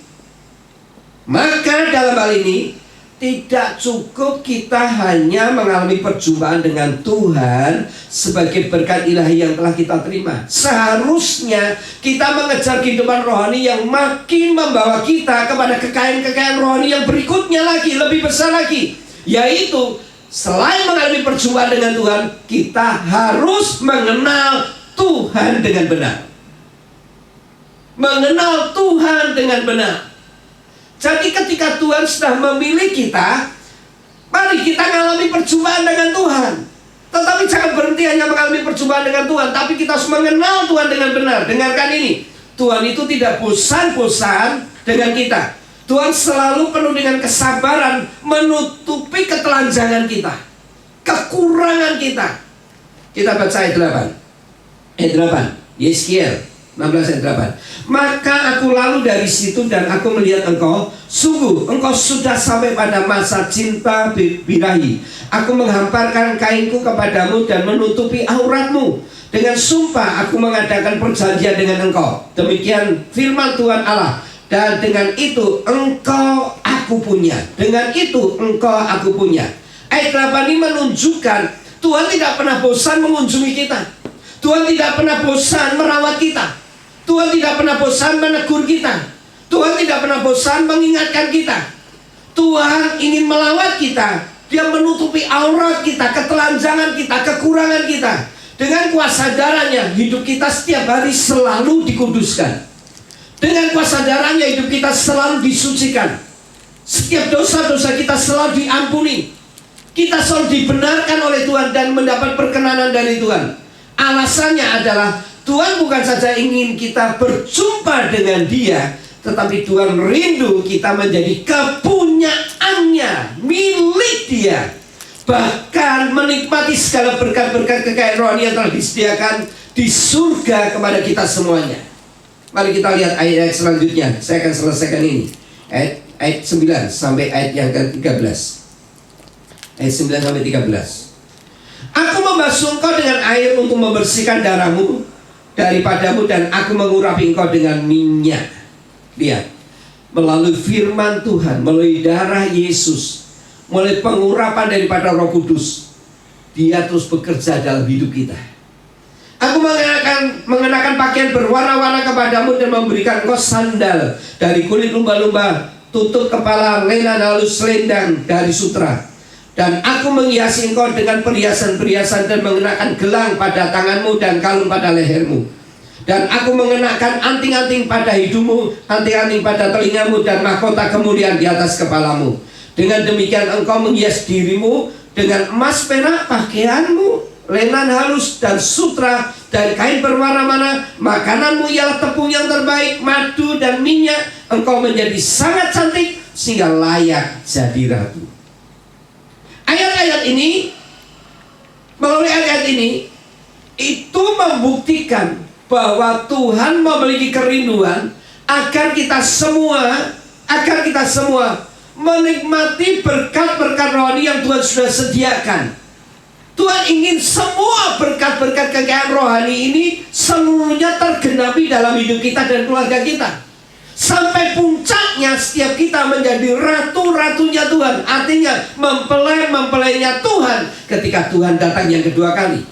Maka dalam hal ini tidak cukup kita hanya mengalami perjumpaan dengan Tuhan sebagai berkat ilahi yang telah kita terima. Seharusnya kita mengejar kehidupan rohani yang makin membawa kita kepada kekayaan-kekayaan rohani yang berikutnya lagi, lebih besar lagi. yaitu selain mengalami perjumpaan dengan Tuhan, kita harus mengenal Tuhan dengan benar. Mengenal Tuhan dengan benar. Jadi ketika Tuhan sudah memilih kita, mari kita mengalami perjumpaan dengan Tuhan. Tetapi jangan berhenti hanya mengalami perjumpaan dengan Tuhan, tapi kita harus mengenal Tuhan dengan benar. Dengarkan ini, Tuhan itu tidak bosan-bosan dengan kita. Tuhan selalu penuh dengan kesabaran menutupi ketelanjangan kita, kekurangan kita. Kita baca ayat 8. Ayat 8, Yeskiel 16 ayat 8. Maka aku lalu dari situ dan aku melihat engkau, sungguh engkau sudah sampai pada masa cinta birahi. Aku menghamparkan kainku kepadamu dan menutupi auratmu. Dengan sumpah aku mengadakan perjanjian dengan engkau. Demikian firman Tuhan Allah. Dan dengan itu engkau aku punya. Dengan itu engkau aku punya. Ayat 8 ini menunjukkan Tuhan tidak pernah bosan mengunjungi kita. Tuhan tidak pernah bosan merawat kita. Tuhan tidak pernah bosan menegur kita. Tuhan tidak pernah bosan mengingatkan kita. Tuhan ingin melawat kita. Dia menutupi aurat kita, ketelanjangan kita, kekurangan kita. Dengan kuasa darahnya hidup kita setiap hari selalu dikuduskan. Dengan kuasa darahnya hidup kita selalu disucikan. Setiap dosa-dosa kita selalu diampuni. Kita selalu dibenarkan oleh Tuhan dan mendapat perkenanan dari Tuhan. Alasannya adalah Tuhan bukan saja ingin kita berjumpa dengan Dia, tetapi Tuhan rindu kita menjadi kepunyaannya, milik Dia. Bahkan menikmati segala berkat-berkat kekayaan rohani yang telah disediakan di surga kepada kita semuanya. Mari kita lihat ayat-ayat selanjutnya. Saya akan selesaikan ini. Ayat 9 sampai ayat yang ke-13. Ayat 9 sampai 13. Aku membasuh engkau dengan air untuk membersihkan darahmu daripadamu, dan aku mengurapi engkau dengan minyak. Lihat, melalui firman Tuhan, melalui darah Yesus, melalui pengurapan daripada Roh Kudus, Dia terus bekerja dalam hidup kita. Aku mengenakan pakaian berwarna-warna kepadamu dan memberikan engkau sandal dari kulit lumba-lumba, tutup kepala lenan halus selendang dari sutra. Dan aku menghiasi engkau dengan perhiasan-perhiasan dan mengenakan gelang pada tanganmu dan kalung pada lehermu. Dan aku mengenakan anting-anting pada hidungmu, anting-anting pada telingamu, dan mahkota kemuliaan di atas kepalamu. Dengan demikian engkau menghias dirimu dengan emas perak pakaianmu, lenan halus dan sutra dan kain berwarna-warna. Makananmu ialah tepung yang terbaik, madu dan minyak. Engkau menjadi sangat cantik sehingga layak jadi ratu. Ayat-ayat ini, melalui ayat ini, itu membuktikan bahwa Tuhan memiliki kerinduan agar kita semua menikmati berkat-berkat rohani yang Tuhan sudah sediakan. Tuhan ingin semua berkat-berkat kekayaan rohani ini seluruhnya tergenapi dalam hidup kita dan keluarga kita. Sampai puncaknya setiap kita menjadi ratu-ratunya Tuhan. Artinya mempelai-mempelainya Tuhan ketika Tuhan datang yang kedua kali.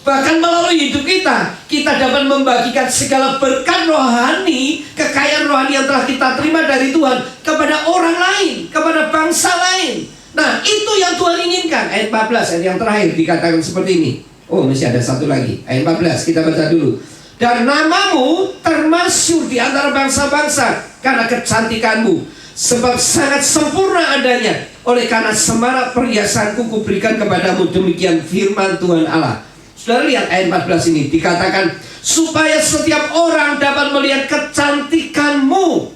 Bahkan melalui hidup kita dapat membagikan segala berkat rohani, kekayaan rohani yang telah kita terima dari Tuhan kepada orang lain, kepada bangsa lain. Nah, itu yang Tuhan inginkan. Ayat 14, ayat yang terakhir dikatakan seperti ini. Oh, masih ada satu lagi. Ayat 14, kita baca dulu. Dan namamu termasyhur di antara bangsa-bangsa karena kecantikanmu, sebab sangat sempurna adanya. Oleh karena semarak perhiasanku kuberikan kepadamu. Demikian firman Tuhan Allah. Sudah lihat ayat 14 ini dikatakan, supaya setiap orang dapat melihat kecantikanmu.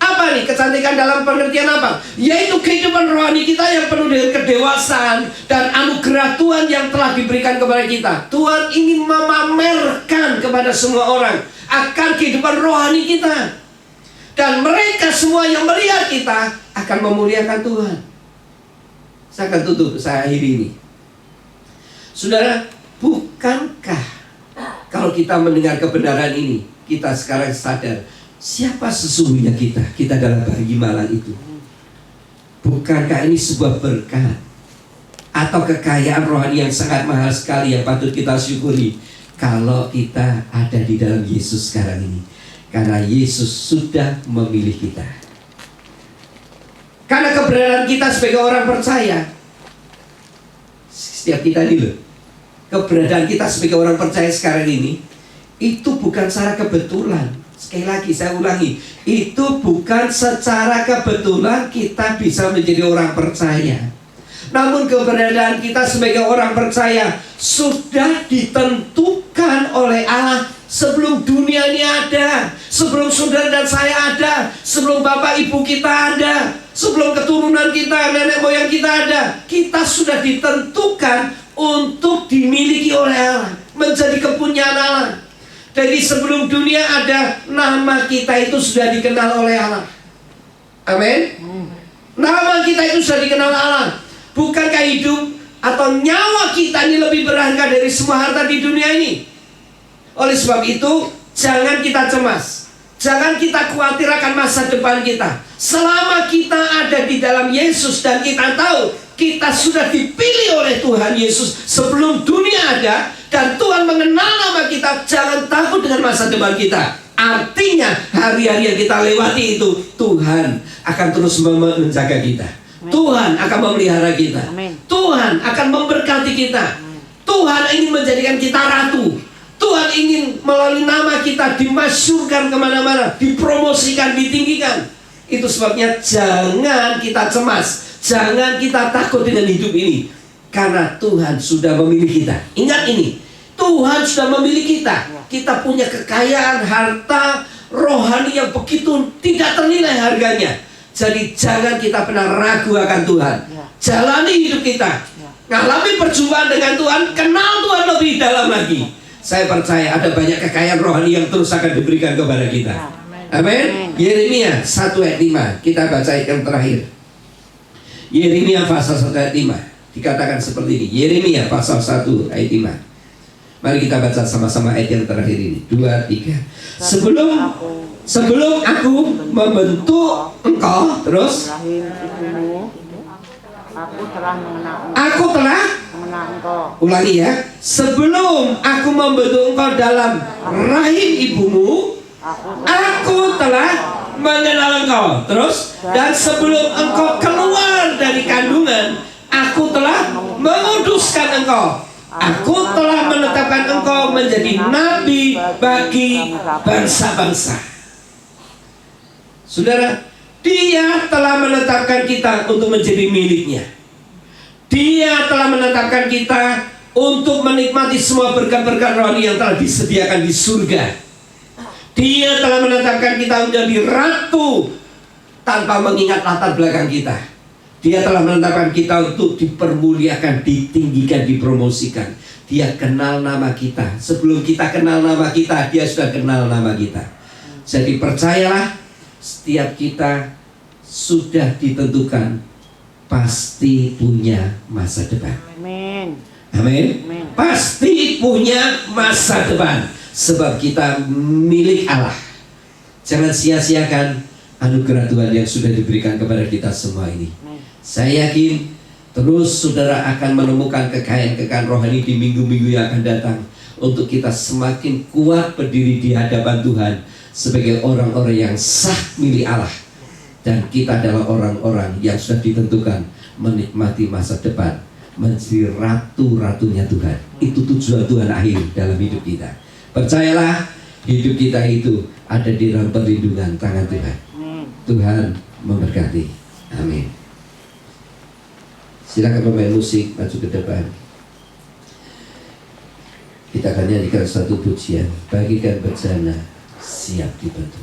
Apa nih kecantikan dalam pengertian apa? Yaitu kehidupan rohani kita yang penuh dengan kedewasaan dan anugerah Tuhan yang telah diberikan kepada kita. Tuhan ingin memamerkan kepada semua orang akan kehidupan rohani kita. Dan mereka semua yang melihat kita akan memuliakan Tuhan. Saya akan tutup, saya akhiri ini. Saudara, bukankah kalau kita mendengar kebenaran ini, kita sekarang sadar siapa sesungguhnya kita? Kita adalah bayi malang itu. Bukankah ini sebuah berkat atau kekayaan rohani yang sangat mahal sekali yang patut kita syukuri kalau kita ada di dalam Yesus sekarang ini? Karena Yesus sudah memilih kita. Karena keberadaan kita sebagai orang percaya, setiap kita ini loh, keberadaan kita sebagai orang percaya sekarang ini, itu bukan secara kebetulan. Sekali lagi saya ulangi, itu bukan secara kebetulan kita bisa menjadi orang percaya. Namun keberadaan kita sebagai orang percaya sudah ditentukan oleh Allah sebelum dunia ini ada, sebelum saudara dan saya ada, sebelum bapak ibu kita ada, sebelum keturunan kita, nenek moyang kita ada. Kita sudah ditentukan untuk dimiliki oleh Allah, menjadi kepunyaan Allah. Jadi sebelum dunia ada, nama kita itu sudah dikenal oleh Allah. Amin. Nama kita itu sudah dikenal Allah. Bukankah hidup atau nyawa kita ini lebih berharga dari semua harta di dunia ini? Oleh sebab itu, jangan kita cemas, jangan kita khawatir akan masa depan kita. Selama kita ada di dalam Yesus dan kita tahu kita sudah dipilih oleh Tuhan Yesus sebelum dunia ada, dan Tuhan mengenal nama kita, jangan takut dengan masa depan kita. Artinya hari-hari yang kita lewati itu Tuhan akan terus menjaga kita. Tuhan akan memelihara kita. Tuhan akan memberkati kita. Tuhan ingin menjadikan kita ratu. Tuhan ingin melalui nama kita dimasyurkan kemana-mana, dipromosikan, ditinggikan. Itu sebabnya jangan kita cemas, jangan kita takut dengan hidup ini, karena Tuhan sudah memilih kita. Ingat ini, Tuhan sudah memilih kita. Kita punya kekayaan, harta rohani yang begitu tidak ternilai harganya. Jadi jangan kita pernah ragu akan Tuhan. Jalani hidup kita, ngalami perjumpaan dengan Tuhan, kenal Tuhan lebih dalam lagi. Saya percaya ada banyak kekayaan rohani yang terus akan diberikan kepada kita. Amin. Yeremia 1 ayat 5. Kita baca ayat yang terakhir. Yeremia pasal 1 ayat 5. Dikatakan seperti ini. Yeremia pasal 1 ayat 5. Mari kita baca sama-sama ayat yang terakhir ini. 2, 3. Sebelum aku membentuk engkau, terus aku telah mengenal engkau. Ulangi ya. Sebelum aku membentuk engkau dalam rahim ibumu, aku telah mengenal engkau. Terus, dan sebelum engkau keluar dari kandungan, aku telah menguduskan engkau. Aku telah menetapkan engkau menjadi nabi bagi bangsa-bangsa. Saudara, Dia telah menetapkan kita untuk menjadi miliknya. Dia telah menetapkan kita untuk menikmati semua berkat-berkat rohani yang telah disediakan di surga. Dia telah menetapkan kita menjadi ratu tanpa mengingat latar belakang kita. Dia telah menetapkan kita untuk dipermuliakan, ditinggikan, dipromosikan. Dia kenal nama kita. Sebelum kita kenal nama kita, Dia sudah kenal nama kita. Jadi percayalah, setiap kita sudah ditentukan pasti punya masa depan. Amin. Amin. Pasti punya masa depan, sebab kita milik Allah. Jangan sia-siakan anugerah Tuhan yang sudah diberikan kepada kita semua ini. Saya yakin terus saudara akan menemukan kekayaan-kekayaan rohani di minggu-minggu yang akan datang, untuk kita semakin kuat berdiri di hadapan Tuhan sebagai orang-orang yang sah milik Allah. Dan kita adalah orang-orang yang sudah ditentukan menikmati masa depan, menjadi ratu-ratunya Tuhan. Itu tujuan Tuhan akhir dalam hidup kita. Percayalah, hidup kita itu ada di dalam perlindungan tangan Tuhan. Tuhan memberkati. Amin. Silakan pemain musik maju ke depan. Kita akan nyanyikan satu pujian. Bagikan bencana, siap dibantu.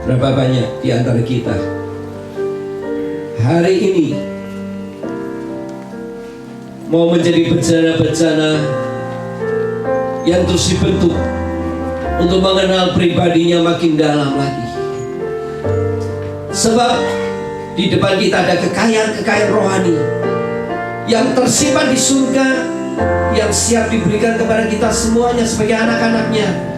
Berapa banyak di antara kita hari ini mau menjadi bencana-bencana yang terus dibentuk untuk mengenal pribadinya makin dalam lagi. Sebab di depan kita ada kekayaan-kekayaan rohani yang tersimpan di surga, yang siap diberikan kepada kita semuanya sebagai anak-anaknya.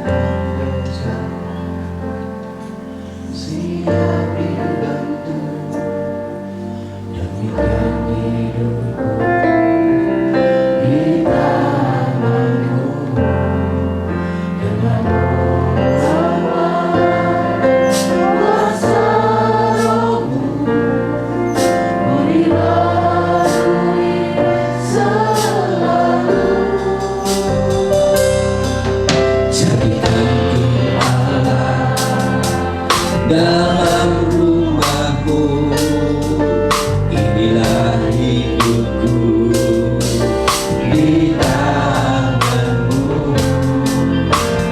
dalam rumahmu. Inilah hidupku di tanganmu,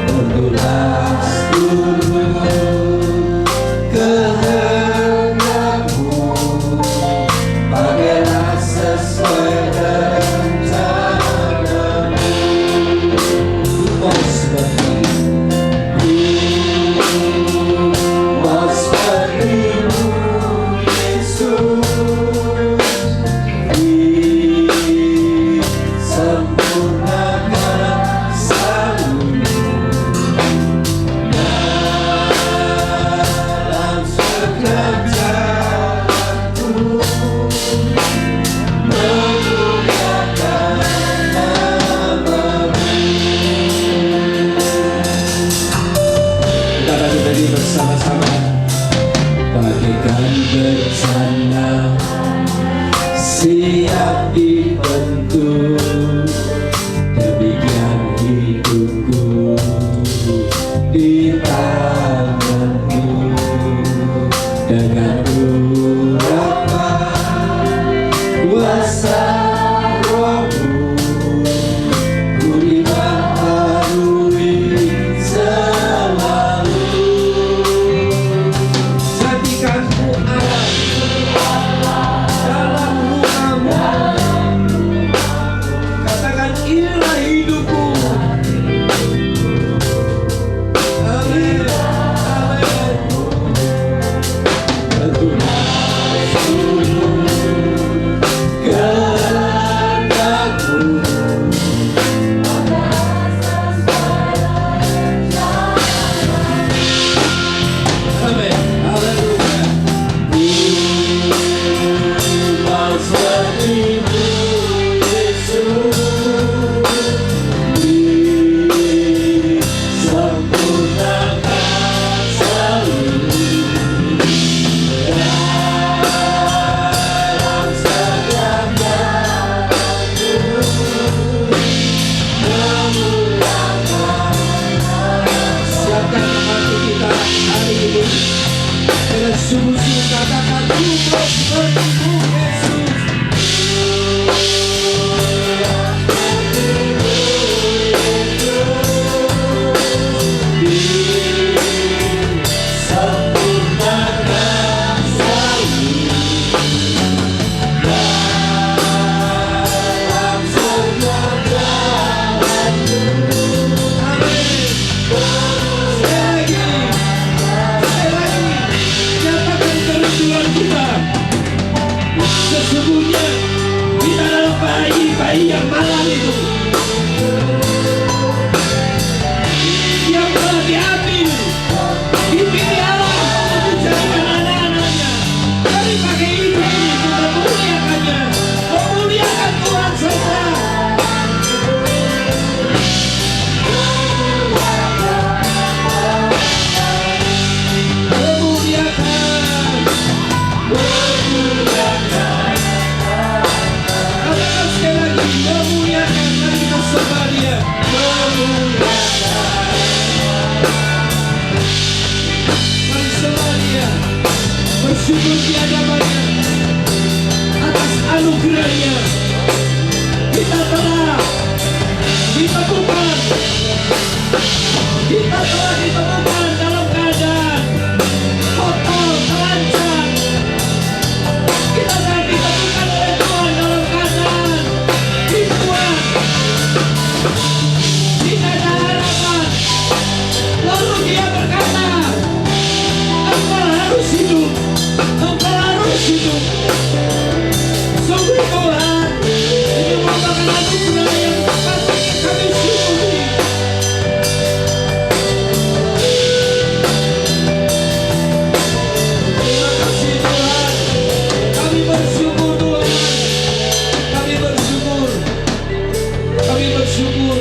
untuklah seluruh kehendakmu. Pakailah sesuai rencanamu. Oh seperti bersama-sama bagaikan bencana siap dibentuk, demikian hidupku di tanganmu. Dengan urapan kuasa rohmu, ku dibaharui selalu. Jadikanku Allah dalam rumahmu. Katakan inilah hidupku. Amin. Amin. Tentulah seluruh kehendakmu. Amin. Haleluya. Mau seperti-Mu, Yesus, disempurnakan selalu dalam setiap jalanku. Siapkan hati kita hari ini dengan sungguh-sungguh, katakan ku mau seperti-Mu, Yesus. Disempurnakan selalu dalam setiap jalanku. Amin. Sekali lagi, nyatakan kerinduan kita. Sesungguhnya kita adalah bayi-bayi yang malang itu, yang telah diambil, dipilih Allah untuk jadikan anak-anaknya. Mari pakai hidup ini untuk memuliakannya, memuliakan Tuhan saja. Memuliakan. Katakan sekali lagi, memuliakan. Mari kita sembah Dia. Memuliakan. Mari sembah Dia. Bersyukur di hadapan-Nya atas anugerah-Nya. Kita telah ditemukan. Kita telah ditemukan dalam keadaan total terancam. Kita telah ditemukan oleh Tuhan dalam keadaan dibuat, tidak ada harapan. Lalu Dia berkata, engkau harus hidup, engkau harus hidup. Sungguh Tuhan, ini merupakan anugerah yang patut kami syukuri. Terima kasih Tuhan, kami bersyukur Tuhan, kami bersyukur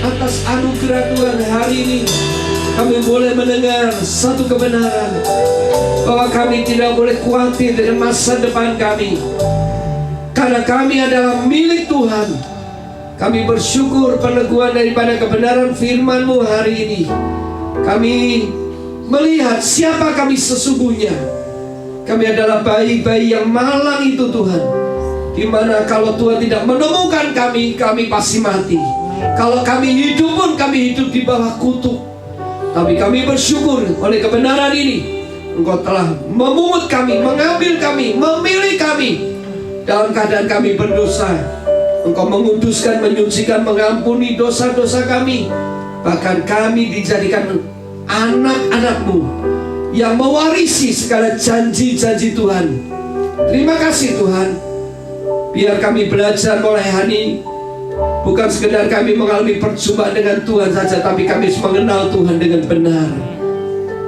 atas anugerah Tuhan hari ini. Kami boleh mendengar satu kebenaran bahwa kami tidak boleh khawatir dengan masa depan kami, karena kami adalah milik Tuhan. Kami bersyukur peneguhan daripada kebenaran firman-Mu hari ini. Kami melihat siapa kami sesungguhnya. Kami adalah bayi-bayi yang malang itu Tuhan, dimana kalau Tuhan tidak menemukan kami, kami pasti mati. Kalau kami hidup pun kami hidup di bawah kutuk. Tapi kami bersyukur oleh kebenaran ini, Engkau telah memungut kami, mengambil kami, memilih kami dalam keadaan kami berdosa. Engkau menguduskan, menyucikan, mengampuni dosa-dosa kami. Bahkan kami dijadikan anak-anak-Mu yang mewarisi segala janji-janji Tuhan. Terima kasih Tuhan. Biar kami belajar mulai hari ini, bukan sekedar kami mengalami perjumpaan dengan Tuhan saja, tapi kami mengenal Tuhan dengan benar.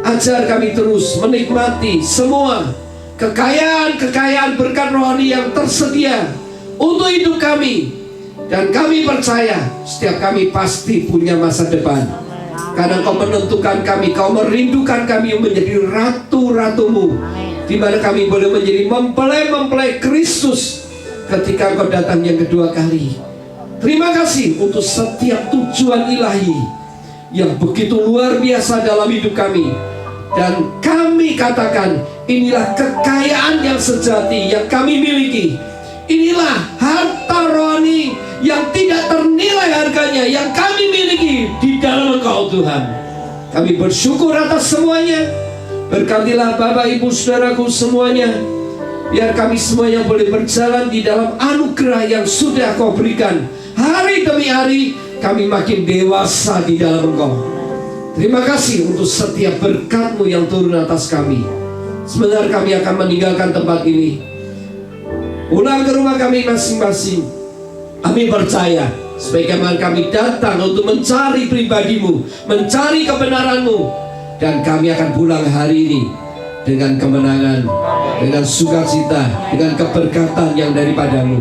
Ajar kami terus menikmati semua kekayaan-kekayaan berkat rohani yang tersedia untuk hidup kami. Dan kami percaya setiap kami pasti punya masa depan, karena Kau menentukan kami, Kau merindukan kami menjadi ratu-ratumu, di mana kami boleh menjadi mempelai-mempelai Kristus ketika Kau datang yang kedua kali. Terima kasih untuk setiap tujuan ilahi yang begitu luar biasa dalam hidup kami. Dan kami katakan, inilah kekayaan yang sejati yang kami miliki. Inilah harta rohani yang tidak ternilai harganya yang kami miliki di dalam Engkau Tuhan. Kami bersyukur atas semuanya. Berkatilah Bapak Ibu Saudaraku semuanya, biar kami semuanya boleh berjalan di dalam anugerah yang sudah Kau berikan. Hari demi hari kami makin dewasa di dalam Engkau. Terima kasih untuk setiap berkat-Mu yang turun atas kami. Sebentar kami akan meninggalkan tempat ini, pulang ke rumah kami masing-masing. Kami percaya sebagaimana kami datang untuk mencari pribadi-Mu, mencari kebenaran-Mu, dan kami akan pulang hari ini dengan kemenangan, dengan sukacita, dengan keberkatan yang daripada-Mu.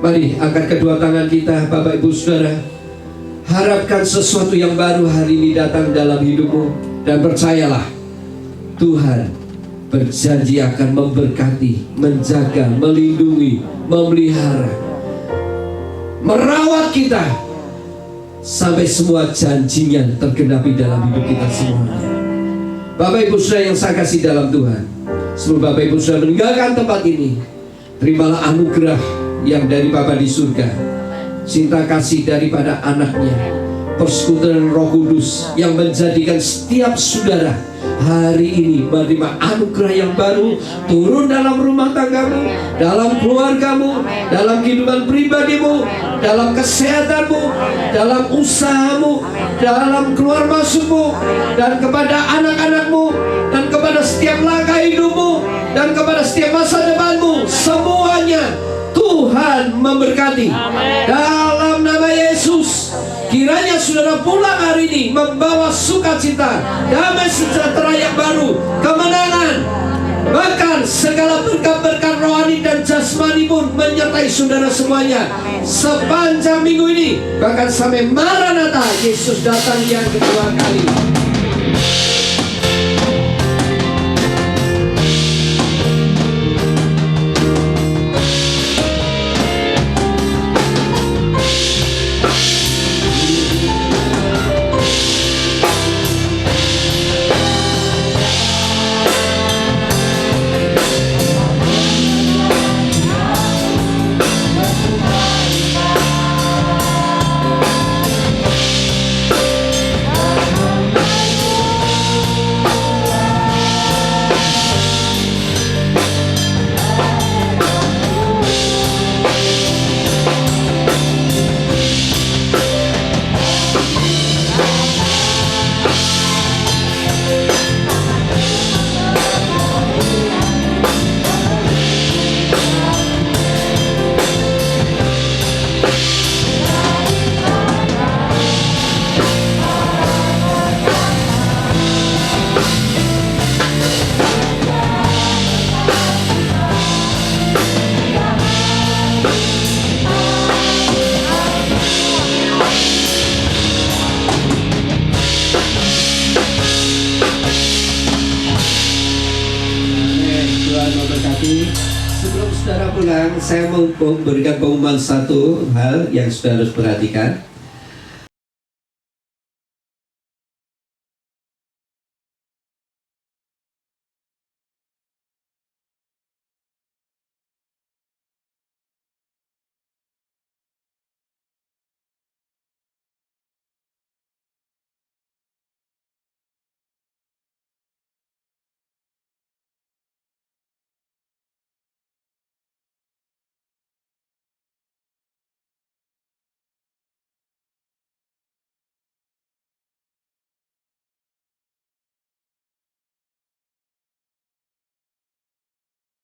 Mari angkat kedua tangan kita Bapak Ibu Saudara. Harapkan sesuatu yang baru hari ini datang dalam hidup-Mu. Dan percayalah, Tuhan berjanji akan memberkati, menjaga, melindungi, memelihara, merawat kita sampai semua janjinya tergenapi dalam hidup kita semuanya. Bapak Ibu Saudara yang saya kasih dalam Tuhan, sebelum Bapak Ibu Saudara meninggalkan tempat ini, terimalah anugerah yang dari Bapa di surga, cinta kasih daripada anaknya, persekutuan Roh Kudus yang menjadikan setiap saudara hari ini menerima anugerah yang baru turun dalam rumah tanggamu, dalam keluargamu, dalam kehidupan pribadimu, dalam kesehatanmu, dalam usahamu, dalam keluar masukmu, dan kepada anak-anakmu, dan kepada setiap langkah hidupmu, dan kepada setiap masa depanmu. Semuanya Tuhan memberkati. Dalam nama Yesus, kiranya saudara pulang hari ini membawa sukacita, damai sejahtera yang baru, kemenangan, bahkan segala berkat-berkat rohani dan jasmani pun menyertai saudara semuanya sepanjang minggu ini, bahkan sampai Maranatha, Yesus datang yang kedua kali. Sebelum saudara pulang, saya mau memberikan pengumuman satu hal yang saudara harus perhatikan.